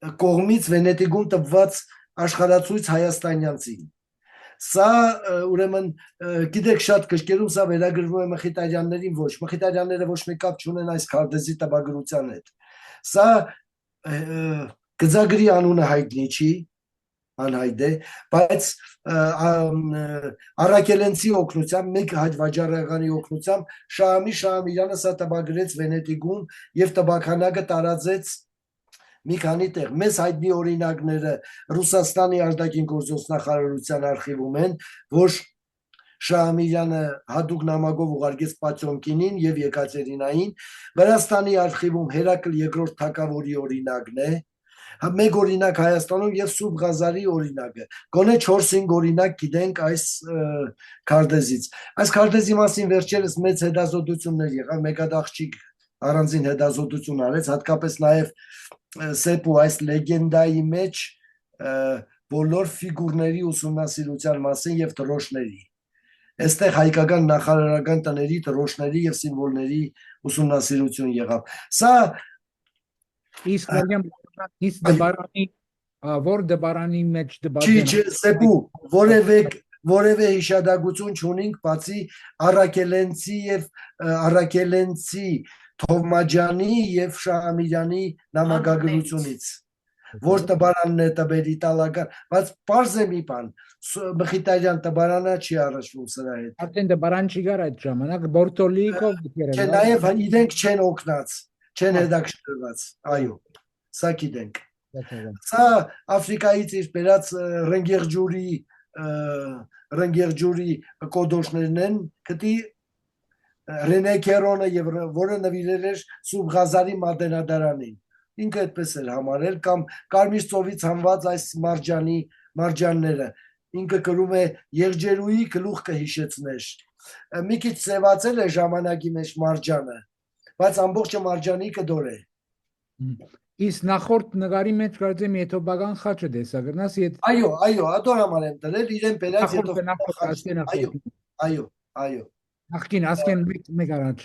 կողմից Վենետիկում տված աշխարհացույց հայաստանյանցին։ Սա ուրեմն գիտեք շատ կշկերում սա վերագրվում է մխիթարյաններին ոչ, մխիթարյանները ոչ մի կապ չունեն այս քարտեզի տպագրության հետ։ Սա գծագրի անունը հայտնի չի, անհայտ է, բայց Առաքելենցի օգնությամբ, մեկ հայտ վաճառականի օգնությամբ Շահամիրյանը սա տպագրեց Վենետիկում եւ տպաքանակը տարածեց մի քանի տեղ։ Մեզ հայտնի օրինակները Ռուսաստանի արտաքին գործոստ նախարարության արխիվում են, որ Շահամիրյանը հատուկ նամակով ուղարկեց Պոտյոմկինին եւ Եկատերինային, Վրաստանի արխիվում Հերակլ II թագավորի օրինակն է, մեկ օրինակ Հայաստանում եւ Սուրբ Ղազարի օրինակը։ Գոնե 4-5 օրինակ գիտենք այս քարտեզից։ Այս քարտեզի մասին վերջերս մեծ հետազոտություններ եղավ, մեկ հատ աղջիկ առանձին հետազոտություն արեց, հատկապես նաեւ Սեպու այս լեգենդայի մեջ բոլոր ֆիգուրների ուսումնասիրության մասին եւ դրոշների։ Այստեղ հայկական նախարարական տների դրոշների եւ սիմվոլների ուսումնասիրություն եղավ։ Սա Իսկ դպարանի որ դպարանի մեջ Չի, Սեպու, որևէ հիշադակություն չունենք բացի Առաքելենցի Թովմաջյանի եւ Շահամիրյանի նամակագրությունից, որ տպարանն է տվել իտալական, բայց պարզ է մի բան, Մխիթարյան տպարանա չի առաջվում սրա հետ։ Արդեն դպարան չի գար այդ ժամանակ Բորտոլիկով դիքերը։ Չէ, նաեւ իրենք չեն օգնած, չեն հետաքրքրված, այո, սա գիտենք։ Սա Աֆրիկայից իր բերած Ռենգերջուրի կոդոշներն են, գտի Ռենե Քերոնը եւ որը նվիրել էր Սուրբ Ղազարի մատենադարանին։ Ինքը այդպես էր համարել կամ Կարմիր ծովից հանված այս մարջանները։ Ինքը գրում է Եղջերուի գլուխ կհիշեցներ։ Մի քիչ ծեվացել է ժամանակի մեջ մարջանը, բայց ամբողջը մարջանի կդոր է։ Իսկ նախորդ նկարի մեջ կարծեմ Եթովպական խաչը տեսագրնաս։ Այո, ադոր համար եմ դրել, իրեն բերած Այո։ Նախքին ասկեն մեկ առաջ։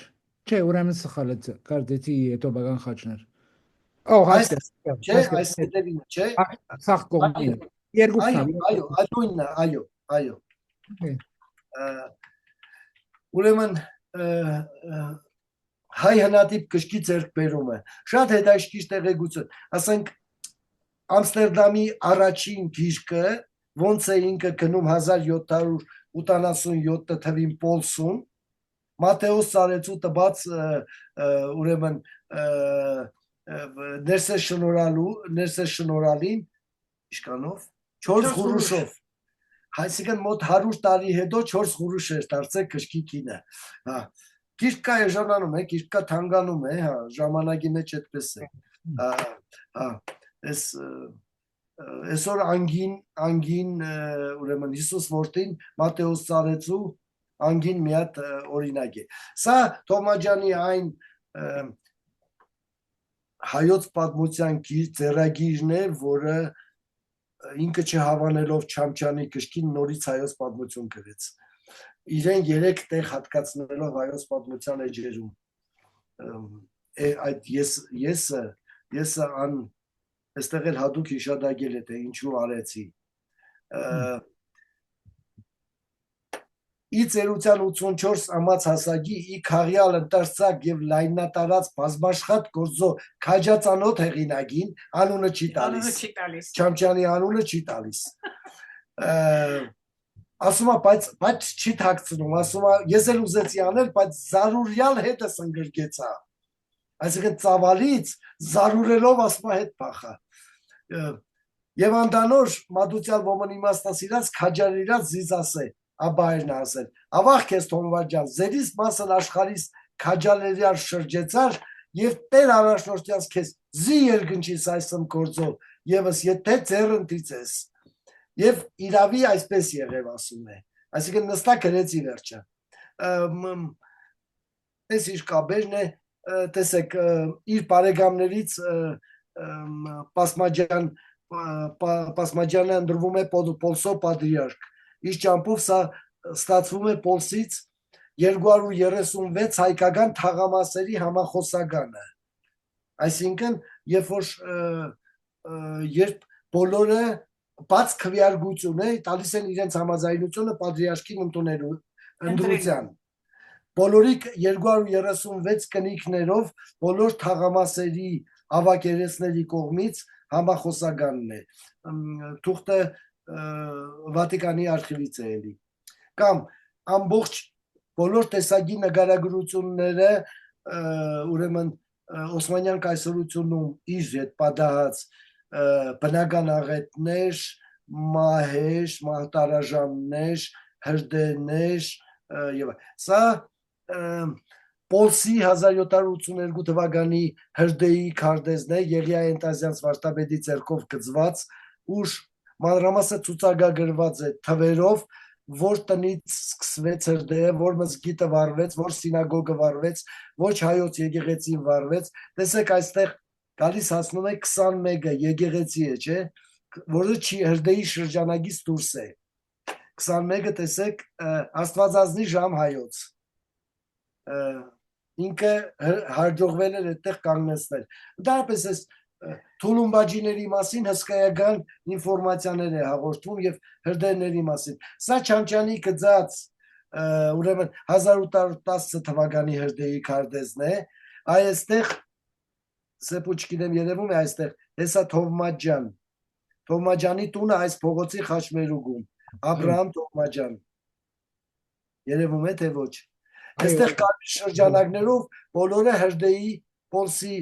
Չէ, ուրեմն սխալ է կարծեցի Եթովպական խաչներ։ Չէ, այս հետևինը, չէ։ Սաղ կողմին։ Երկուսն այո։ Ուրեմն հայ հնատիպ կշկի ձեռքբերումը, շատ հետաքրքիր տեղեկություն, ասենք Ամստերդամի առաջին գիրքը, ոնց է ինքը գնում 1787 թվին Պոլսում, Մատեոս Սարեցու տված ուրեմն ներսեշնորալին իշկանով 4 խուրուշով, այսինքն մոտ 100 տարի հետո 4 խուրուշ էր դարձել կշկի կինը, Գիրկա է ժանանում է, գիրկա թանգանում է, ժամանակի մեջ այդպես է, այսօր անգին ուրեմն Հիսուս որդին Մատեոս Սարեցու անգին մի հատ օրինակ է։ Սա Թովմաջյանի այն հայոց պատմության ձեռագիրն է, որը ինքը չհավանելով Չամչյանի կշկին նորից հայոց պատմություն գրեց։ Իրեն 3 տեղ հատկացնելով հայոց պատմության էջերում։ Այդ եսը այստեղ էլ հատուկ հիշադակել է, թե ինչու արեցի։ Ի ծերության 84 ամաց հասակի ի քաղյալ ընտարցակ եւ լայնատարած բազմաշխատ գործո քաջածանոթ հեղինակին անունը չի տալիս։ Չամչյանի անունը չի տալիս։ Ասում է, բայց չի թաքցնում, ասում է, ես էլ ուզեցի անել, բայց զարուրյալ հետս ընգրկեցա։ Այսինքն ծավալից զարուրելով ասում է հետ փախա։ Եվ անդանոր մատուցյալ ոմն իմաստասիրած քաջարիրած զիզասե, աբայրն ասել, ավաղ քեզ Թովմաջյան, ձերիս մասն աշխարհիս քաջալերյալ շրջեցար եւ տեր առաջնորդյաց քեզ զի երկնչիս այսմ գործով եւս եթե ձեռընտից ես։ Եվ իրավի այսպես եղև ասում է, այսինքն նստա գրեցի վերջը, այս իր կաբերն է, տեսեք, իր բարեկամներից Պասմաջյանը ընդրվում է Պոլսո պատրիարք, իր ճամփով սա ստացվում է Պոլսից 236 հայկական թաղամասերի համախոսականը, այսինքն երբ որ երբ բոլորը բաց քվեարկություն է տալիս են իրենց համաձայնությունը պատրիարքին ընդրության բոլորի 236 կնիքներով բոլոր թաղամասերի ավագերեսների կողմից համախոսականն է թուղթը Վատիկանի արխիվից է էլի կամ ամբողջ բոլոր տեսակի նկարագրությունները ուրեմն Օսմանյան կայսրությունում իր հետ պատահած բնական աղետներ, մահեր, մահտարաժաններ, հրդեհներ եւ սա Պոլսի 1782 թվականի հրդեհի քարտեզն է Եղիա Ենտազյանց վարդապետի ձեռքով գծված ուր մանրամասը ցուցակագրված է թվերով որ տնից սկսվեց հրդեհը, որ մզգիտը վառվեց, որ սինագոգը վառվեց, ոչ հայոց եկեղեցին վառվեց, տեսեք այստեղ գալիս հասնում է 21-ը եկեղեցի է, չէ, որը չի հրդեհի շրջանագից դուրս է, 21-ը տեսեք աստվածազնի ժամ հայոց, ինքը հաջողվել էր այդտեղ կանգնեցնել, դարպես ես Թուլումբաջիների մասին հսկայական ինֆորմացիաներ է հաղորդվում եւ հրդեհների մասին։ Սա Չանչյանի գծած ուրեմն 1810 թվականի հրդեհի քարտեզն է։ Այստեղ սեպուչ գիտեմ երևում է այստեղ հեսա Թովմաջյան։ Թովմաջյանի տունը այս փողոցի խաչմերուկում։ Աբրահամ Թովմաջյան։ Երևում է թե ոչ։ Այստեղ կարմիր շրջանակներով բոլորը հրդեհի Պոլսի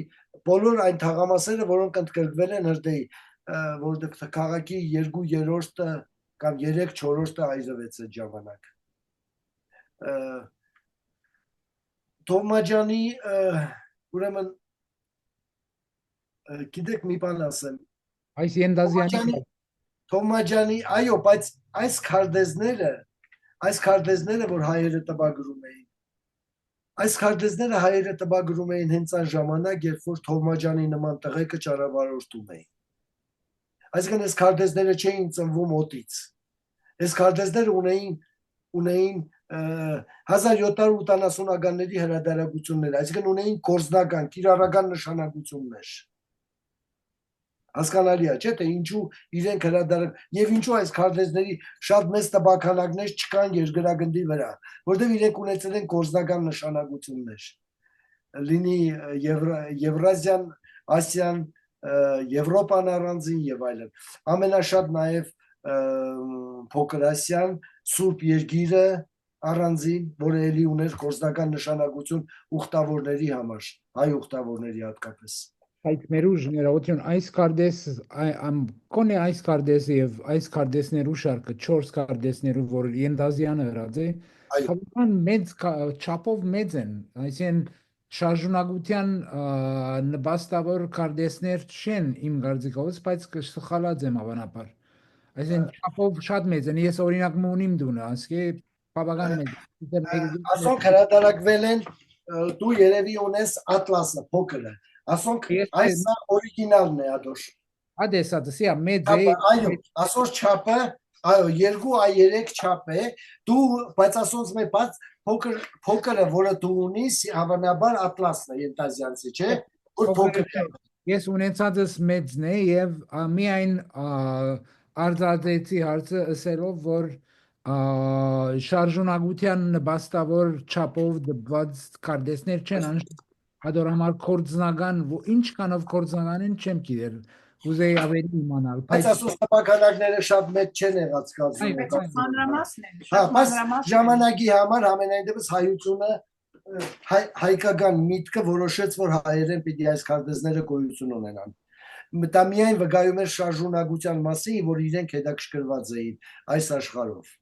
բոլոր այն թաղամասերը, որոնք ընդգրկվել են հրդեհի, որովհետև քաղաքի 2/3-ը կամ 3/4-ը այրվեց այդ ժամանակ։ Թովմաջյանի ուրեմն գիտեք մի բան ասեմ։ Այս Ենտազյանի Թովմաջյանի, այո, բայց այս քարտեզները, որ հայերը տպագրում էին Այս քարտեզները հայերը տպագրում էին հենց այն ժամանակ, երբ որ Թովմաջյանի նման տղեկը ճանապարհորդում էին։ Այսինքն այս քարտեզները չէին ծնվում օդից։ Այս քարտեզները ունեին 1780-ականների հրատարակություններ, այսինքն ունեին գործնական, կիրառական նշանակություններ։ Հասկանալի է, չէ՞, թե ինչու իրենք հրատարակ եւ ինչու այս քարտեզների շատ մեծ տպաքանակներ չկան երկրագնդի վրա, որտեղ իրենք ունեցել են գործնական նշանակություններ։ Լինի Եվրազիան, Ասիան, Եվրոպան առանձին եւ այլն։ Ամենաշատ նաեւ Փոքր Ասիան, Սուրբ Երկիրը առանձին, որը էլի ուներ գործնական նշանակություն ուխտավորների համար, հայ ուխտավորների հատկապես։ Այդ մեր ուժներություն այս կարդես կոնե այս կարդեսը եւ այս կարդեսներու շարքը 4 կարդեսներու որ Ենտազյանը հրած է բավական մեծ չափով մեծ են այսինքն շարժունակության նպաստավոր կարդեսներ չեն իմ կարծիքով բայց սխալած եմ հավանաբար այսինքն չափով շատ մեծ են ես օրինակ ունիմ դունը ասկե բավական մեծ ասոնք հրատարակվել են դու երևի ունես Ատլասը փոքրը Ասոնք այս օրիգինալն է ադոշ։ Ադեսա դսիա մեծ է։ Այո, ասոր չափը, այո, 2A3 չափ է։ Դու բայց ասոնց մի բաց փոքրը, որը դու ունիս, հավանաբար Ատլասն է Ենտազյանցի, չէ՞։ Որ փոքր է։ Ես ունեցածս մեծն է եւ միայն արձածեցի հարցը ասելով որ շարժունակության նպաստավոր չափով դպված կարդեսներ չեն անշուշտ Հադոր համար կորձնական, ինչքանով կորձնական են չեմ գիտեր, ուզեի ավելի իմանալ։ Բայց ասոս տպականակները շատ մեծ չեն եղած կազմում։ Բայց մանրամասն են, շատ մանրամասն։ Ժամանակի համար ամենայն դեպս հայությունը հայկական միտքը որոշեց, որ հայերեն պիտի այս քարտեզները գոյություն ունենան։ Դա միայն վկայում է շարժունակության մասին, որ իրենք հետաքրքրված էին այս աշխարհով։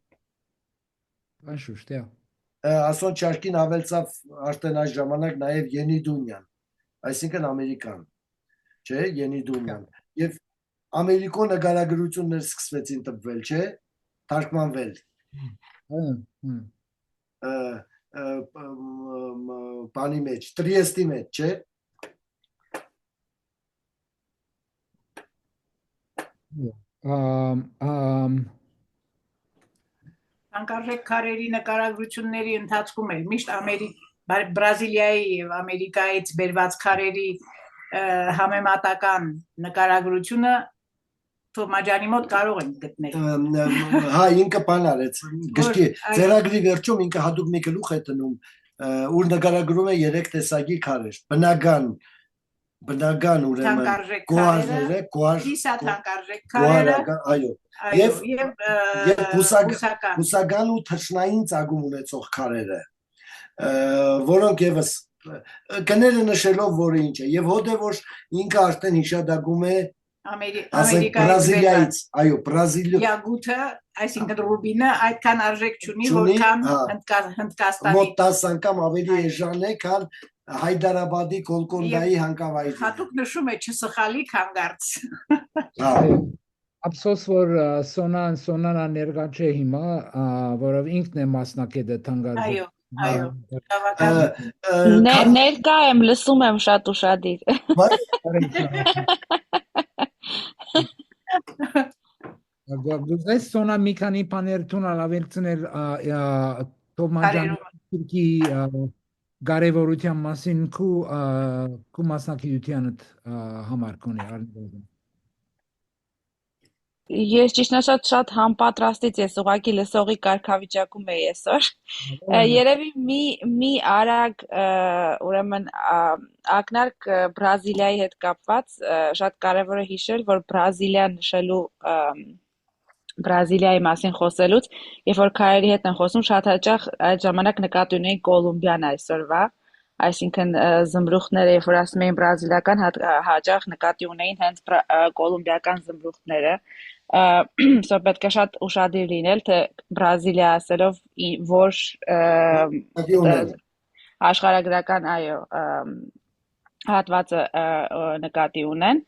Անշուշտ, է։ Ասոն չարկին ավելցավ արդեն այս ժամանակ նաև Ենիդունյան, այսինքն Ամերիկան, չէ, Ենիդունյան, և Ամերիկո նկարագրություններ սկսվեցին տպվել, չէ, թարգմանվել, բանի մեջ, Տրիեստի մեջ, չէ, Անկարժեք քարերի նկարագրությունների ընթացքում էլ միշտ Բրազիլիայի եւ Ամերիկայից բերված քարերի համեմատական նկարագրությունը Թոմաջանի մոտ կարող ենք գտնել։ Հա, ինքը բան արեց, գշտի, ձեռագրի վերջում ինքը հատուկ մի գլուխ է տնում, ուր նկարագրում է 3 տեսակի քարեր, բնական ուրեմն գոհարները, թանկարժեք քարերը, այո, եւ բուսական ու թռչնային ծագում ունեցող քարերը, որոնք եւս կները նշելով որ ինչ է, եւ հոդե որ ինքը արդեն հիշադակում է Բրազիլիայից, այո, Յագութը, այսինքն ռուբինը այդքան արժեք չունի, որքան Հնդկաստանի մոտ 10 անգամ ավելի էժան է, քան Հայդարաբադի Գոլկոնդայի հանքավայրը։ Հատուկ նշում է չսխալի քանգարց։ Ափսոս որ Սոնան ներկա չէ հիմա, որով ինքն է մասնակետը թանգարժեք։ Այո, ներկա եմ, լսում եմ շատ ուշադիր։ Գուցե Սոնա մի քանի բաներ տունալ ավելցնել Թոմաջանի կարևորության մասին քու մասնակցությանդ համար կոնի արնիվազն։ Ես ճիշտ ասած շատ համապատրաստից ես ուղղակի լսողի կարգավիճակում էի այսօր։ Երևի մի արագ ուրեմն ակնարկ Բրազիլիայի հետ կապված շատ կարևոր է հիշել, որ Բրազիլիա նշելու Բրազիլիայի մասին խոսելուց, երբ որ քարերի հետ են խոսում, շատ հաճախ այդ ժամանակ նկատի ունեին Կոլումբիան այսօրվա, այսինքն զմրուխտները, երբ որ ասում էին բրազիլիական, հաճախ նկատի ունեին հենց կոլումբիական զմրուխտները, սա պետք է շատ ուշադիր լինել, թե Բրազիլիա ասելով որ աշխարհագրական այո հատվածը նկատի ունեն։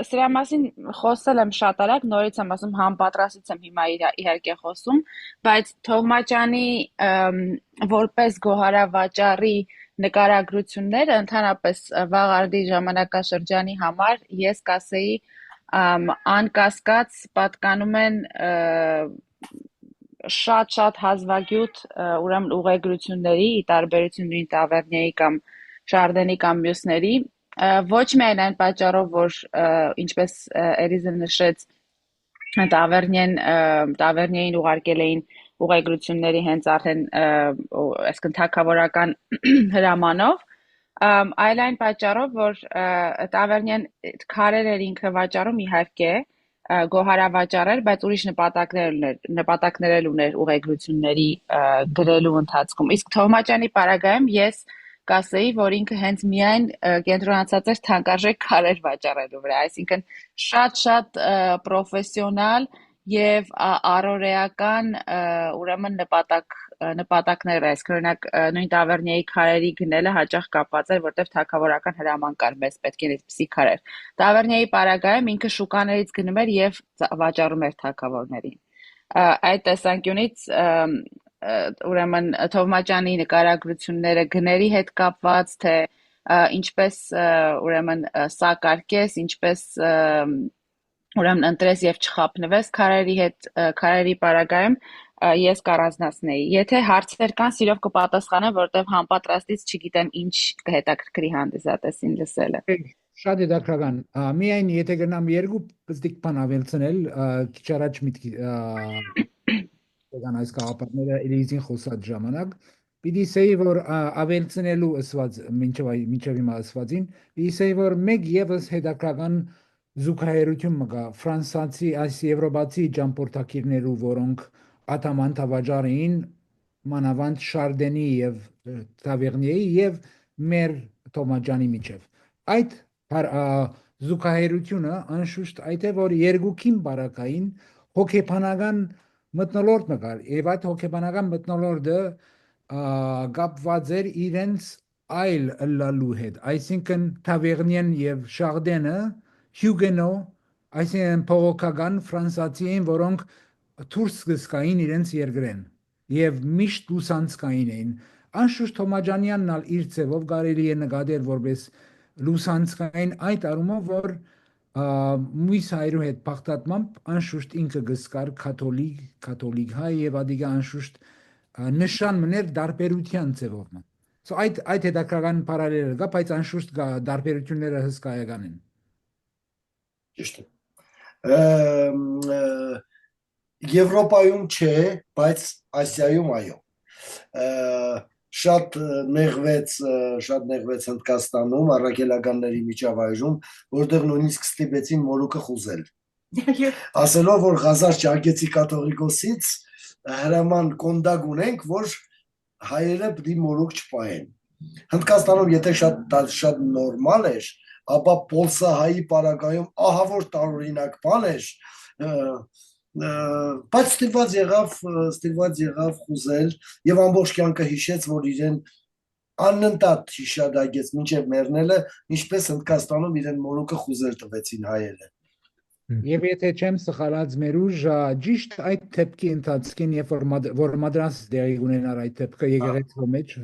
Սրա մասին խոսել եմ շատ արագ, նորից եմ ասում համապատրաստից եմ հիմա իհարկե խոսում, բայց Թոմաջանի որպես գոհարավաճառի նկարագրությունները ընդհանրապես վաղարդի ժամանակաշրջանի համար ես կասեի անկասկած պատկանում են շատ հազվագյուտ ուրեմն ուղեգրությունների, ի տարբերություն նույն Տավերնիայի կամ Շարդենի կամ մյուսների, ոչ միայն այն պատճառով, որ ինչպես Էրիզը նշեց, Տավերնիային ուղարկել էին ուղեգրությունների հենց արդեն այսինքն թագավորական հրամանով, այլ այն պատճառով, որ Տավերնիան քարեր էր ինքը վաճառում իհարկե գոհարավաճառ էր, բայց ուրիշ նպատակներ ուներ ուղեգրությունների գրելու ընթացքում։ Իսկ Թոմաջանի պարագայում ես կասեի, որ ինքը հենց միայն կենտրոնացած էր թանկարժեք քարեր վաճառելու վրա, այսինքն շատ պրոֆեսիոնալ եւ առօրեական ուրեմն նպատակներ այսինքն օրինակ նույն Տավերնիայի քարերի գնելը հաճախ կապված էր, որտեղ թագավորական հրաման կար, մեզ պետք է այսպիսի քարեր։ Տավերնիայի պարագայում ինքը շուկաներից գնում էր եւ վաճառում էր թագավորներին։ Այդ տեսանկյունից ուրեմն Թոմաջանի նկարագրությունները գների հետ կապված, թե ինչպես ուրեմն սակարկես, ինչպես ուրեմն ընտրես եւ չխափնվես քարերի պարագայում ես կառանձնացնեի։ Եթե հարցեր կան, սիրով կպատասխանեմ, որտեղ համապատրաստից չգիտեմ ինչ կհետաքրքրի հանդիսատեսին լսելը։ Շատ հետաքրքրական։ Միայն եթե գնամ երկու բզդիկ բան ավելցնել, քիչ առաջ կան այս գաղափարները Էլիզին խոսած ժամանակ, պիտի ասեի, որ ավելցնելու ասված մինչև հիմա ասվածին, պիտի ասեի, որ մեկ եւս հետաքրքրական զուգահեռություն մգա ֆրանսիացի այս եվրոպացի ճամփորդակիրներու, որոնք աթամանտավաճառ էին մանավանդ Շարդենի եւ Տավերնիայի եւ մեր Թոմաջանի միջև։ Այդ զուգահեռությունը անշուշտ այդ է, որ երկուքին բարակային հոգեբանական մթնոլորտ մգար եւ այդ հոգեբանական մթնոլորտը կապված էր իրենց այլ լալու հետ, այսինքն Տավերնիան եւ Շարդենը Հյուգենո, այսինքն փողոքական ֆրանսիացի են, որոնք դուրս գսկային իրենց երկրեն եւ միշտ լուսանցքային էին։ Անշուշտ Թոմաջանյանն ալ իր ձևով կարելի է նկատել որպես լուսանցքային այդ առումով, որ մույս հայրու հետ բախտատմամբ անշուշտ ինքը գսկար կաթոլիկ հայ եւ ադիգա անշուշտ նշան մներ դարբերության ձևով։ So այդ հետաքրքրական պարալելը կա, բայց անշուշտ դարբերությունները հսկայական են։ Ճիշտ է։ Եվրոպայում չէ, բայց Ասիայում այո։ Շատ նեղվեց Հնդկաստանում, առաքելականների միջավայրում, որտեղ նույնիսկ ստիպեցին մորուքը խուզել։ Ասելով, որ Ղազար Ճարգեցի կաթողիկոսից հրաման կոնդակ ունենք, որ հայերը պիտի մորուք չպահեն։ Հնդկաստանում եթե շատ նորմալ էր, ապա պոլսահայի պարագայում ահավոր տարօրինակ բան էր, բայց ստիպված եղավ խուզել եւ ամբողջ կյանքը հիշեց, որ իրեն անընդհատ հիշադակեց մինչև մեռնելը, ինչպես Հնդկաստանում իրեն մորուքը խուզել տվեցին հայերը։ Եվ եթե չեմ սխալած մեր ուժ ճիշտ այդ դեպքի ընթացքին, երբ որ մադրաս դեղի ունենար այդ դեպքը եկեղեցու մեջ,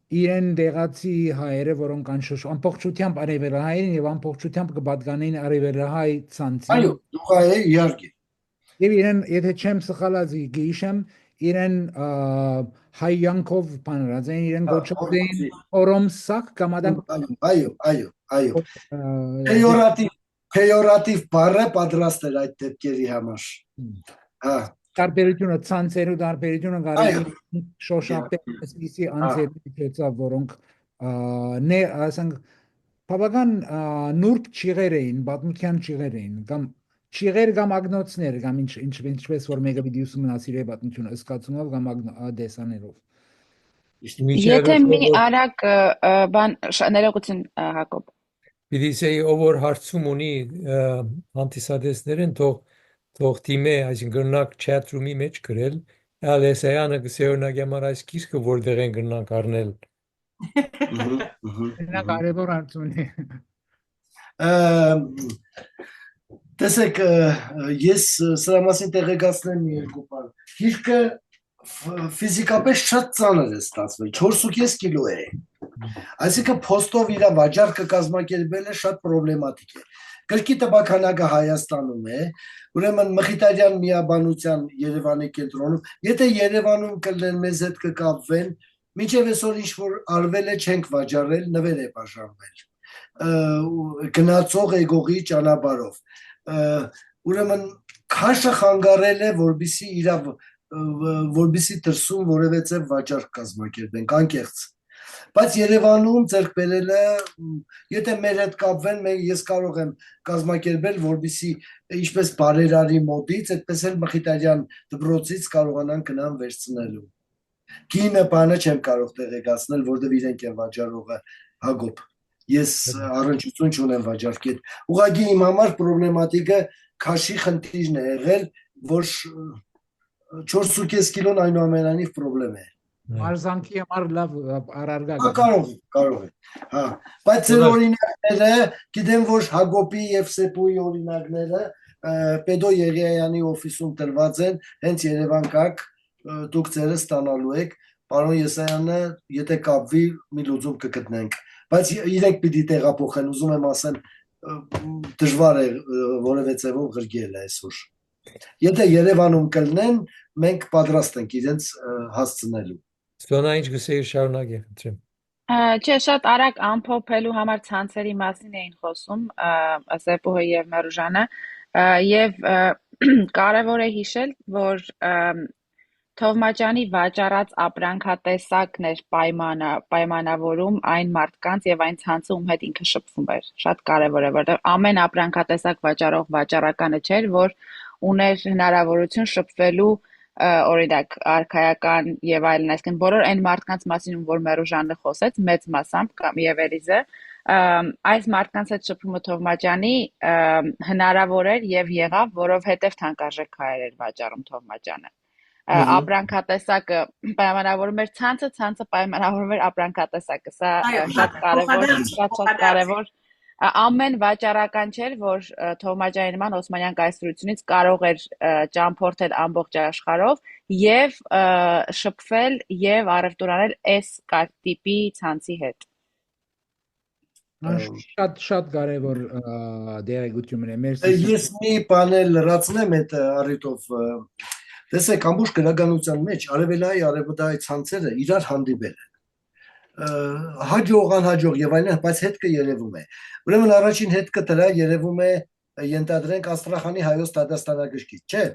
իրեն դեղացի հայերը, որոնք ամբողջությամբ արևելահայերին եւ ամբողջությամբ կպատկանեին արևելահայ ցանցին։ Այո, դուղայ է իհարկե։ Եվ իրեն, եթե չեմ սխալած գիշեմ, իրեն հայյանքով բանրած են, իրեն գոչած էին օրոմսակ կամ ադամ։ Այո։ Պեյորատիվ բառը պատրաստ էր այդ դեպքերի համար։ Հա։ Տարբերությունը ցանցերու տարբերությունը կարելի շոշափել այսպիսի անձերի միջոցով, որոնք ասենք բավական նուրբ ճիղեր էին, պատմության ճիղեր էին, կամ ճիղեր կամ ագնոցներ, կամ ինչպես որ մեկը պիտի ուսումնասիրի պատմությունը ըսկացումով կամ դեսաներով։ Եթե մի արագ բան ներողություն Հակոբ։ Պիտի ասեի, ով որ հարցում ունի անտիսադեսներին, թող դիմե, այսինքն գրնակ chat room-ի մեջ գրել, ալեսայանը գսեյոնակ համար այս գիրքը որտեղ են գրնանք առնել։ Նա կարևոր հարցուն է։ Տեսեք, ես սրա մասին տեղեկացնեմ մի երկու բան։ Գիրքը ֆիզիկապես շատ ծանր է ստացվել, 4.5 կիլո է։ Այսինքն փոստով իր վաճառքը կազմակերպելը շատ պրոբլեմատիկ է։ Գրքի տպաքանակը Հայաստանում է, ուրեմն Մխիթարյան միաբանության Երևանի կենտրոնում, եթե Երևանում կլինեն մեզ հետ կկապվեն, մինչև այսօր ինչ որ արվել է չենք վաճառել, նվեր է բաժանվել։ Գնացող եկողի ճանապարհով։ Ուրեմն քաշը խանգարել է, որբիսի դրսում որևէ վաճառք կազմակերպենք, անկեղծ։ Բայց Երևանում ձեռք բերելը, եթե մեր հետ կապվեն, ես կարող եմ կազմակերպել, որբիսի ինչպես բարերարի մոդից, այդպես էլ Մխիթարյան դպրոցից կարողանան գնան վերցնելու։ Գինը բանը չեմ կարող տեղեկացնել, որտեղ իրենք են վաճառողը Հակոբ։ Ես առնչություն չունեմ վաճառքի հետ։ Ուղղակի իմ համար պրոբլեմատիկը քաշի խնդիրն է եղել, որ 4.5 կիլոն այնուամենայնիվ պրոբլեմ է։ Մարզանքի համար լավ առարգա։ Կարող է։ Հա, բայց ձեր օրինակները, գիտեմ, որ Հակոբի եւ Սեպուի օրինակները Պետո Եղիայանի օֆիսում տրված են, հենց Երևան կակ դուք ձերը ստանալու եք, պարոն Եսայանը, եթե կապվի, մի լուծում կգտնենք։ Բայց իրենք պիտի տեղափոխեն, ուզում եմ ասել, դժվար է որևէ ձևով գրգել այսօր։ Եթե Երևանում կլինեն, մենք պատրաստ ենք իրենց հասցնելու։ Սոնա ինչ գսեի շարունակի, խնդրեմ։ Չէ, շատ արագ ամփոփելու համար ցանցերի մասին էին խոսում Սեպուհը եւ Մերուժանը եւ կարեւոր է հիշել, որ Թովմաջյանի վաճառած ապրանքատեսակն էր պայմանավորում այն մարդկանց եւ այն ցանցը, ում հետ ինքը շփվում էր։ Շատ կարեւոր է, որտեղ ամեն ապրանքատեսակ վաճառող վաճառականը չէր, որ ուներ հնարավորություն շփվելու օրինակ արքայական եւ այլն, այսինքն բոլոր այն մարդկանց մասին, որ Մերուժանը խոսեց, մեծ մասամբ կամ եւ Էլիզը, այս մարդկանց հետ շփումը Թովմաջյանի հնարավոր էր եւ եղավ, որովհետեւ թանկարժեք քայլեր էր վաճառում Թովմաջյանը։ Ապրանքատեսակը պայմանավորում էր ցանցը պայմանավորում էր ապրանքատեսակը, սա շատ կարևոր ամեն վաճառական չէր, որ Թովմաջյանի նման Օսմանյան կայսրությունից կարող էր ճամփորդել ամբողջ աշխարհով եւ շփվել եւ առևտուրանել այս տիպի ցանցի հետ։ Շատ կարևոր դերակատարություն է։ Մերսի։ Ես մի բան լրացնեմ այդ առիթով Տեսեք, ամբողջ գրականության մեջ արևելահայ արևմտահայ ցանցերը իրար հանդիպել են։ Հաջող, անհաջող եւ այլն, բայց հետքը երևում է։ Ուրեմն առաջին հետքը դրա երևում է ենթադրենք Աստրախանի հայոց դատաստանագրքից, չէ՞։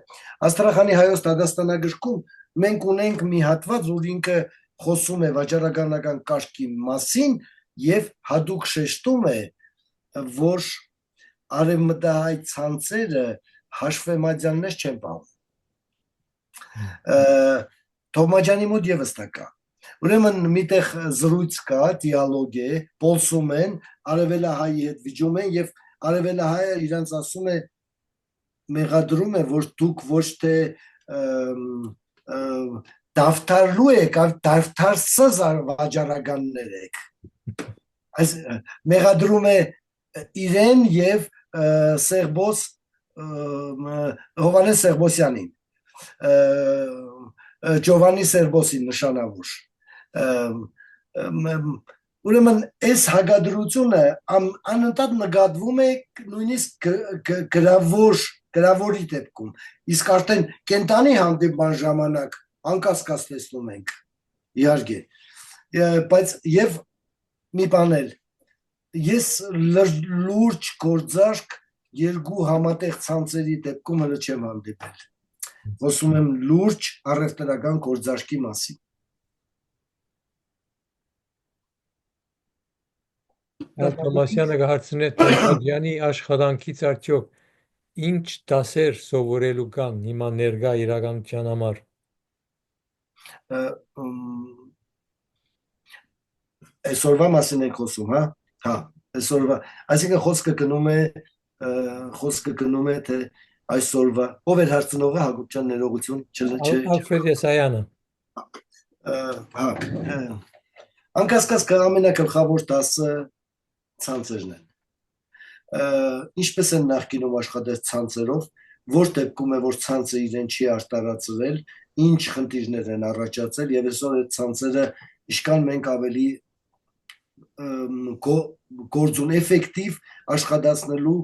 Աստրախանի հայոց դատաստանագրքում մենք ունենք մի հատված, որ ինքը խոսում է վաճառականական կարգի մասին եւ հadoop շեշտում է, որ արևմտահայ ցանցերը հաշվեմատյաններ չեն պահում։ Թովմաջյանի մոտ եւս դա կա։ Ուրեմն միտեղ զրույց կա, դիալոգ է, փոլսում են, արևելահայի հետ վիճում են եւ արևելահայը իրանց ասում է, մեղադրում է, որ դուք ոչ թե դավթարլու եք, այլ դավթարսыз վաճառականներ եք։ Այս մեղադրում է իրեն եւ Սերբոս Հովանես Սերբոսյանին, Ջովանի Սերբոսին նշանավոր։ Ուրեմն այս հագադրությունը անընդհատ նկատվում է նույնիսկ գրավորի դեպքում, իսկ արդեն կենտանի հանդիպման ժամանակ անկասկած տեսնում ենք, իհարկե, բայց եւ մի բան էլ, ես լուրջ գործարք երկու համատեղ ցանցերի դեպքում հələ չեմ հանդիպել, խոսում եմ լուրջ առևտրական գործարքի մասին։ Թոմասյանը կհարցնի Թոմասյանի աշխատանքից արդյոք ինչ դասեր սովորելու կան հիմա ներկա իրականության համար։ Այսօրվա մասին ենք խոսում, հա։ Հա, այսօրվա, այսինքն խոսքը գնում է թե այսօրվա, ով էր հարցնողը, Հակոբ ջան, ներողություն, չէ։ Ալֆրեդ Եսայանը։ Հա, անկասկած ամենագլխավոր դասը ցանցերն են։ Ինչպես են նախկինում աշխատել ցանցերով, որ դեպքում է, որ ցանցը իրեն չի արտարացրել, ինչ խնդիրներ են առաջացել եւ այսօր այդ ցանցերը իշքան մենք ավելի գործուն էֆեկտիվ աշխատացնելու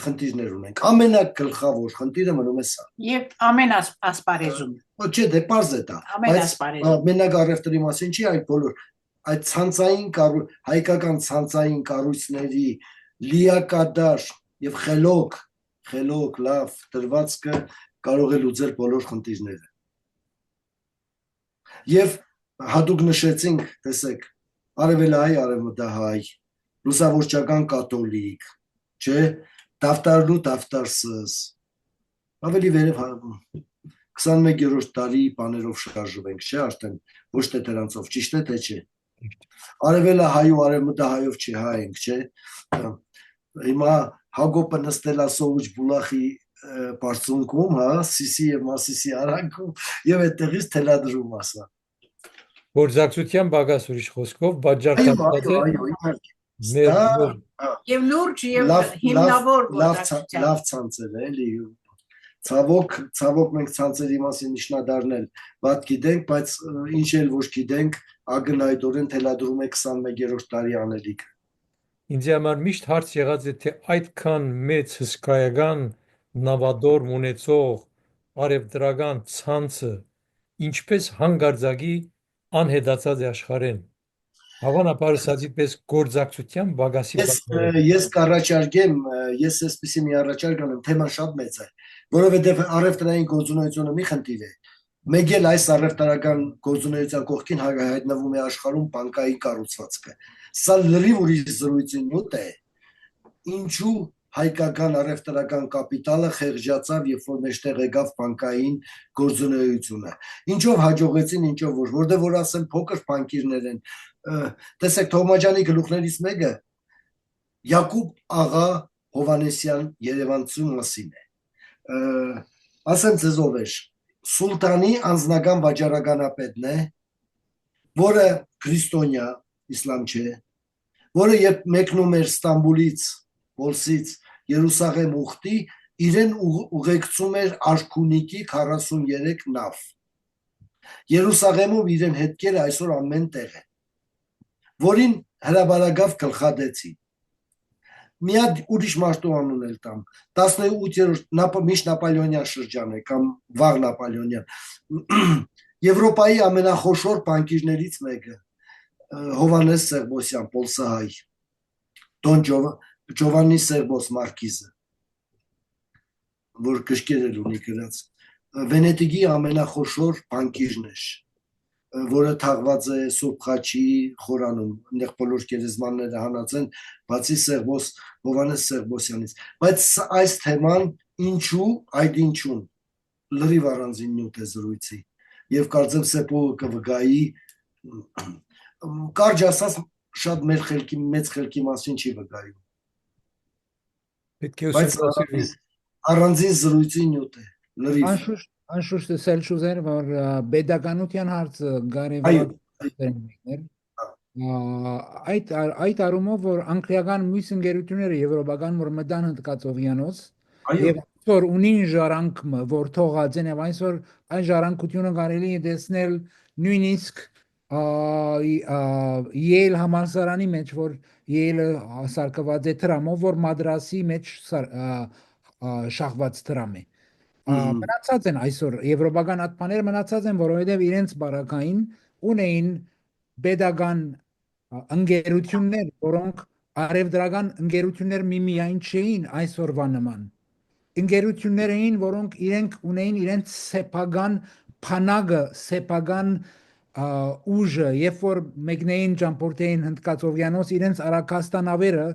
խնդիրներ ունենք։ Ամենագլխավոր խնդիրը մնում է սա։ Եվ ամեն ասպարեզում։ Չէ, դե պարզ է դա։ Ամեն ասպարեզում։ Մենակ առևտրի մասին չի, այլ բոլոր այդ ցանցային հայկական ցանցային կառույցների լիակադար եւ խելոք լավ դրվածքը կարող է լուծել բոլոր խնդիրները։ Եվ հատուկ նշեցինք, տեսեք, արևելահայ, արևմտահայ, լուսավորչական կաթոլիկ, չէ, դավթարլու դավթարսыз, ավելի վերև 21-րդ դարի բաներով շարժվենք, չէ, արդեն ոչ թե դրանցով, ճիշտ է թե չէ։ Արևելահայ ու արևմտահայով չի հայենք, չէ։ Հիմա Հակոբը նստել է Սովուչ Բուլախի բարձունքում, հա, Սիսի եւ Մասիսի արանքում եւ այդտեղից թելադրում ասա։ Գործակցության բագաս ուրիշ խոսքով բաժարտած է։ Եվ լուրջ եւ հիմնավոր գործակցության։ Լավ ցանցեր է, էլի։ Ցավոք մենք ցանցերի մասին իշնադարնել ված գիտենք, բայց ինչ էլ ոչ գիտենք, ագնայդորեն թելադրում է 21-րդ դարի անելիքը։ Ինձ համար միշտ հարց եղած է, թե այդքան մեծ հսկայական նավադորմ ունեցող արևտրական ցանցը ինչպես հանգարձակի անհետացած է աշխարհեն։ Հավանաբար սա դիպես գործակցության բագասի Ես կառաջարկեմ, ես այսպեսի մի առաջարկ ունեմ, թեման շատ մեծ է, որովհետև առևտրային գործունեությունը մի խնդիր է։ Մեկ էլ այս առևտրական գործունեության կողքին հայտնվում է աշխարհում բանկային կառուցվածքը։ Սա լրիվ ուրիշ զրույցի նյութ է, ինչու հայկական առևտրական կապիտալը խեղճացավ, երբ որ մեջտեղ եկավ բանկային գործունեությունը։ Ինչով հաջողեցին, ինչով ոչ, որտեղ որ ասեմ փոքր բանկիրներ են։ Տեսեք, Թովմաջյանի գլուխներից մեկը Յակուբ աղա Հովանեսյան Երևանցու մասին է։ Ասեմ ձեզ ով էր, Սուլտանի անձնական վաճառականապետն է, որը քրիստոնյա, իսլամ չէ, որը երբ մեկնում էր Ստամբուլից, Պոլսից Երուսաղեմ ուխտի, իրեն ուղեկցում էր Արքունիքի 43 նավ։ Երուսաղեմում իրեն հետքերը այսօր ամեն տեղ է, որին հրաբարակավ գլխադեցին։ մի հատ ուրիշ մարդու անուն էլ տամ 18-րդ միշտ Նապոլեոնյան շրջան է կամ վաղ Նապոլեոնյան Եվրոպայի ամենախոշոր բանկիրներից մեկը Հովհաննես Սերբոսյան Պոլսահայ Դոն Ջովաննի Սերբոս Մարքիզը որ կշկերել ունի գրած Վենետիգի ամենախոշոր բանկիրն էր որը թաղված է Սուրբ Խաչի խորանում, այնտեղ բոլոր գերեզմանները հանած են, բացի Սերբոս Հովհաննես Սերբոսյանից, բայց այս թեման ինչու, այդ ինչուն լրիվ առանձին նյութ է զրույցի եւ կարծեմ Սեպոը կվգայի կարճ ասած շատ մեր խելքի մեծ խելքի մասին չի վգայում պետք է ուսումնասիրվի առանձին զրույցի նյութ է լրիվ Անշուշտ Սելշուզեր, որ բեդականության հարցը կարևոր է այդ առումով, որ անկրյական մյուս ընկերությունները եվրոպական, որ մտան հնդկացովյանոց եւ որ ունին ժառանգը, որ թողած են եւ այսօր այս ժառանգությունը կարելի է տեսնել նույնիսկ Յեյլ համալսարանի մեջ, որ Յեյլը սարքված է դրամով, որ մադրասի մեջ շախված դրամ է մնացած են այսօր եվրոպական ատմաները մնացած են որովհետև իրենց բարակային ունեին pedagogan ընկերություններ որոնք արևդրական ընկերություններ միմիայն չէին այսօրվա նման ընկերություններ էին որոնք իրենք ունեին իրենց սեփական փանագը սեփական ուժը երբ որ մեկնեին ճամփորդեին հնդկացովյանոց իրենց արաքաստանավերը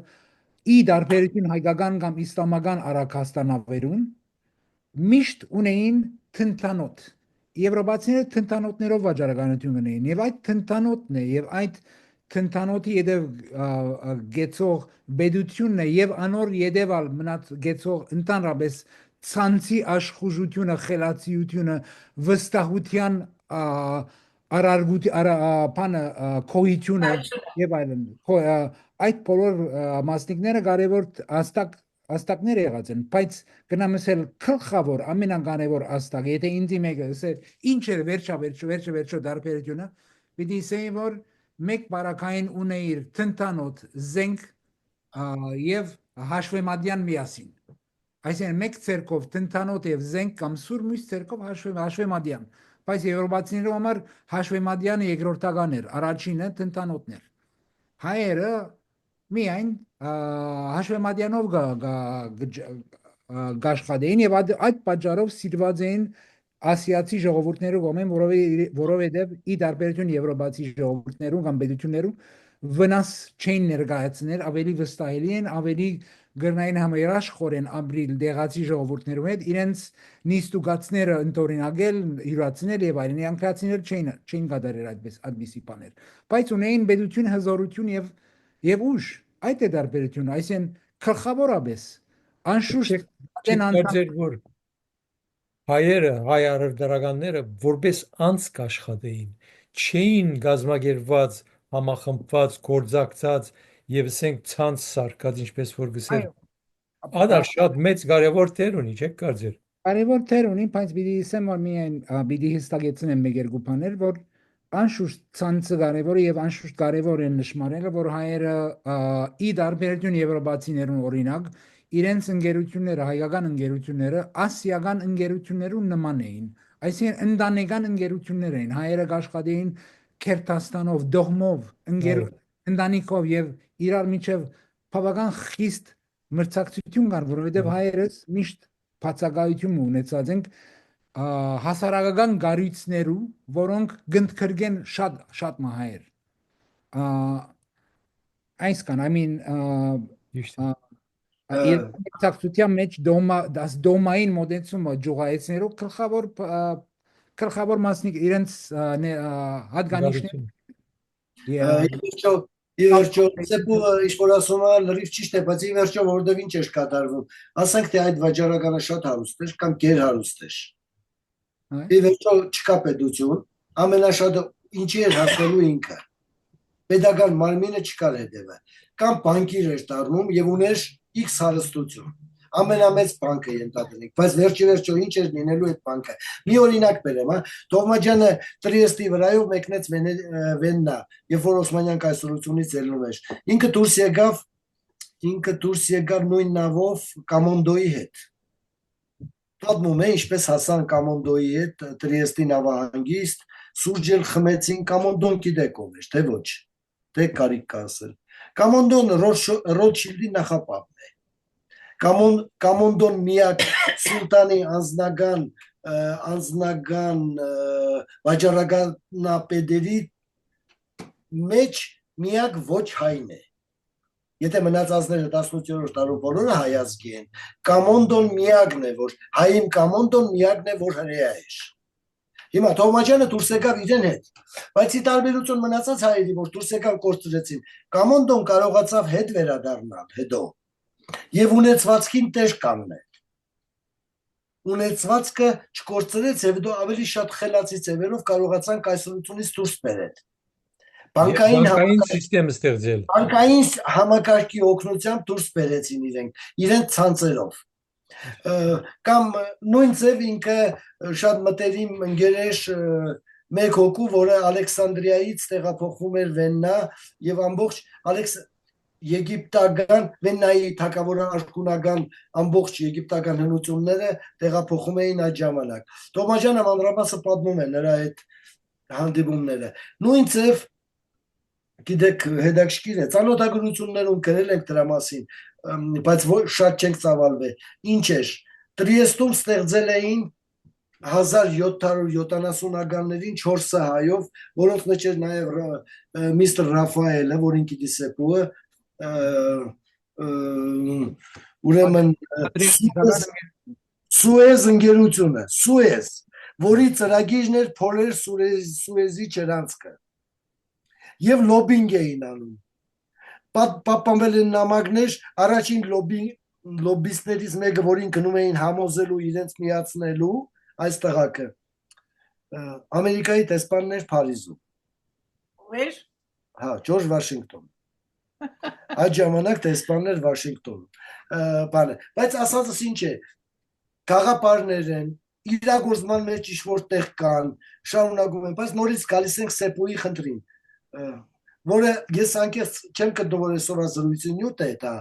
ի դարբերություն հայկական կամ իսլամական արաքաստանավերուն միշտ ունեին թնթանոտ եվրոպացիները թնթանոտներով վաճառականություն ունեին եւ այդ թնթանոտն է եւ այդ թնթանոտի յետև գեցող բեդությունն է եւ անոր յետևալ մնաց գեցող ընդհանրապես ցանցի աշխուժությունը խելացիությունը վստահության արարգությունը քոյությունը եւ այլն այդ բոլոր մասնիկները կարևոր աստակներ եղած են, բայց գնամ ասել գլխավոր ամենակարևոր աստակը, եթե ինձ մեկը ասեր ինչ է վերջը դարբերությունը, պիտի ասեի որ մեկ բարակային ունեիր թնթանոտ զենք եւ հաշվեմատյան միասին, այսինքն մեկ ցերկով թնթանոտ եւ զենք կամ սուր մյուս ցերկով հաշվեմատյան, բայց եվրոպացիների համար հաշվեմատյանը երկրորդական էր, առաջինը թնթանոտն էր, հայերը միայն հաշվեմատյանով գաշխատեին եւ այդ պատճառով սիրված էին ասիացի ժողովուրդները կողմեն որովհետեւ ի դարբերություն եվրոպացի ժողովուրդներու կամ պետություններու վնաս չէին ներկայացնել ավելի վստահելի են ավելի գրնային համերաշխորեն ապրիլ դեղացի ժողովուրդներու հետ իրենց նիստուկացները ընտորինակել յուրացնել եւ այլն անկացիներ չէին կատարել այդպիսի բաներ բայց ունեին պետություն հզորություն եւ ուժ այդ է դարբերությունը այսինքն գլխավորապես անշուշտ չկարծեր որ հայերը հայ արևդարականները որպես անձ աշխատեին չէին գազմագերված համախմբված գործակցած եւ ասենք ցանց սարկած ինչպես որ գսել ադար շատ մեծ կարևոր դեր ունի չէ՞ կարծեր կարևոր դեր ունի բայց պիտի ասեմ որ միայն պիտի հստակեցնեմ մեկ երկու բաներ որ անշուշտ ցանցը կարևոր է եւ անշուշտ կարևոր է նշмарելը որ հայերը ի դարբերություն եվրոպացիներուն օրինակ իրենց ընկերությունները հայկական ընկերությունները ասիական ընկերություններուն նման էին այսինքն ընտանեկան ընկերություններ էին հայերը աշխատեին քերթաստանով դողմով ընտանիքով եւ իրար միջև բավական խիստ մրցակցություն կար որովհետեւ հայերս միշտ բացակայություն ունեցած ենք հասարակական գարույցներու որոնք գնդքրգեն շատ մահեր այսքան I mean Իրացության մեջ դոմային մոդեցումը ջուղայեցներով գլխավոր մասնիկ իրենց հատկանիշներ Իվերջո Սեպուը ինչ-որ ասում է լրիվ ճիշտ է, բայց իվերջո որովհետև ինչ էր կատարվում ասենք թե այդ վաճառականը շատ հարուստ էր կամ գերհարուստ էր իվերջո չկա պետություն ամենաշատը ինչի էր հասնելու ինքը pedagogan մարմինը չկար հետևը կամ բանկիր էր դառնում եւ ուներ X հարստություն ամենամեծ բանկը ենթադրենք բայց վերջի ինչ էր լինելու այդ բանկը մի օրինակ բերեմ Տովմաջյանը Տրիեստի վրայով մեկնեց Վեննա երբ որ Օսմանյան կայսրությունից ելնում էր ինքը դուրս եկավ ինքը դուրս եկավ նույն նավով Կամոնդոյի հետ։ Պատմում է ինչպես հասան Կամոնդոյի հետ Տրիեստի նավահանգիստ, սուրճ խմեցին, Կամոնդոն գիտեք ով էր, թե ոչ, թե կարիք կա ասել։ Կամոնդոն Ռոթշիլդի նախապապն է։ Կամոնդոն միակ սուլտանի անձնական վաճառականապետերի մեջ միակ ոչ հայն է։ Եթե մնացածները 18-րդ դարում բոլորը հայազգի են, Կամոնդոն միակն է, որ հային Կամոնդոն միակն է, որ հրեա էր։ Հիմա Թովմաջյանը դուրս եկավ իրեն հետ, բայց ի տարբերություն մնացած հայերի, որ դուրս եկավ կորցրեցին, Կամոնդոն կարողացավ հետ վերադառնալ հետո եւ ունեցվածքին տեր կանգնել։ Ունեցվածքը չկորցրեց եւ հետո ավելի շատ խելացի ձևերով կարողացան կայսրությունից դուրս բերել։ Բանկային սիստեմ ստեղծել։ Բանկային համակարգի օգնությամբ դուրս բերեցին իրենք ցանցերով։ Կամ նույն ձև ինքը շատ մտերիմ ընկերեշ մեկ հոգու, որը Ալեքսանդրիայից տեղափոխվում էր Վեննա եւ ամբողջ եգիպտական Վեննայի թագավորաշխունական ամբողջ եգիպտական հնությունները տեղափոխում էին այդ ժամանակ։ Թոմաջյանը մանրամասը պատմում է նրա այդ հանդիպումները։ Նույն ձև գիտեք հետաքրքիր է, ծանոթագրություններում գրել ենք դրա մասին, բայց շատ չենք ծավալվել։ Ինչ էր, Տրիեստում ստեղծել էին 1770-ականներին 4 հայով, որոնց մեջ էր նաև միստր Ռաֆայելը, որ ինքի դիսեպուը, ուրեմն Սուեզ ընկերությունը, Սուեզ, որի ծրագիրն էր փորել Սուեզի ջրանցքը եւ լոբինգ էին անում։ Պահպանվել են նամակներ, առաջին լոբիստներից մեկը, որին գնում էին համոզելու իրենց միացնելու այս տղակը, Ամերիկայի տեսփանն էր Փարիզում։ Ո՞վ էր։ Հա, Ջորջ Վաշինգտոն։ Այդ ժամանակ տեսփանն էր Վաշինգտոն։ Բայց ասածս ինչ է, գաղափարներ են, իրագործման մեջ ինչ-որ տեղ կան, շարունակում են, բայց նորից գալիս ենք Սեպուի խնդրին, որը ես անկեղծ չեմ գտնում, որ այսօր զրույցի նյութ է դա,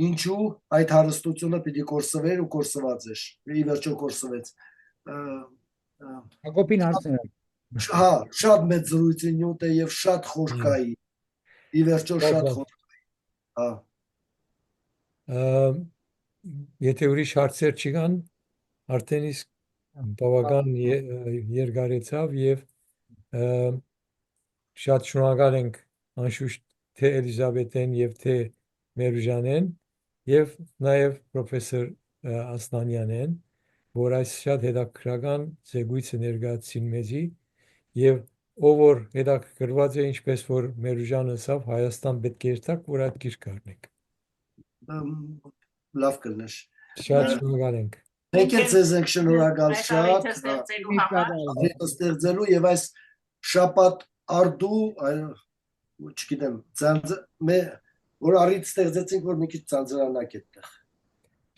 ինչու այդ հարստությունը պիտի կորսվեր ու կորսված էր, ի վերջո կորսվեց։ Հակոբին հարցն է։ Հա, շատ մեծ զրույցի նյութ է եւ շատ խորքայի, ի վերջո շատ խորքայի։ Հա։ Եթե ուրիշ հարցեր չկան, արդեն իսկ բավական երկարեցավ եւ շատ շնորհակալ ենք անշուշտ թե Էլիզաբեթեն եւ թե Մերուժանեն եւ նաեւ պրոֆեսոր Ասլանյանեն, որ այս շատ հետաքրքրական զեկույցը ներկայացին մեզի եւ ով որ հետաքրքրված է ինչպես որ Մերուժանը ասավ Հայաստան պետք է երթակ որ այդ գիրքը առնենք։ Լավ կլներ։ Շատ շնորհակալ ենք։ Մենք էլ ձեզ ենք շնորհակալ շատ ստեղծելու եւ այս շաբաթ արդու, չգիտեմ, որ առիթ ստեղծեցինք, որ մի քիչ ծանծրանանք այդտեղ։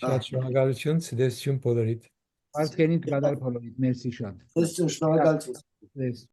Շատ շնորհակալություն, ցտեսություն բոլորիդ։ Արկենին կդար բոլորիդ, մերսի շատ։ Ցտեսություն, շնորհակալություն։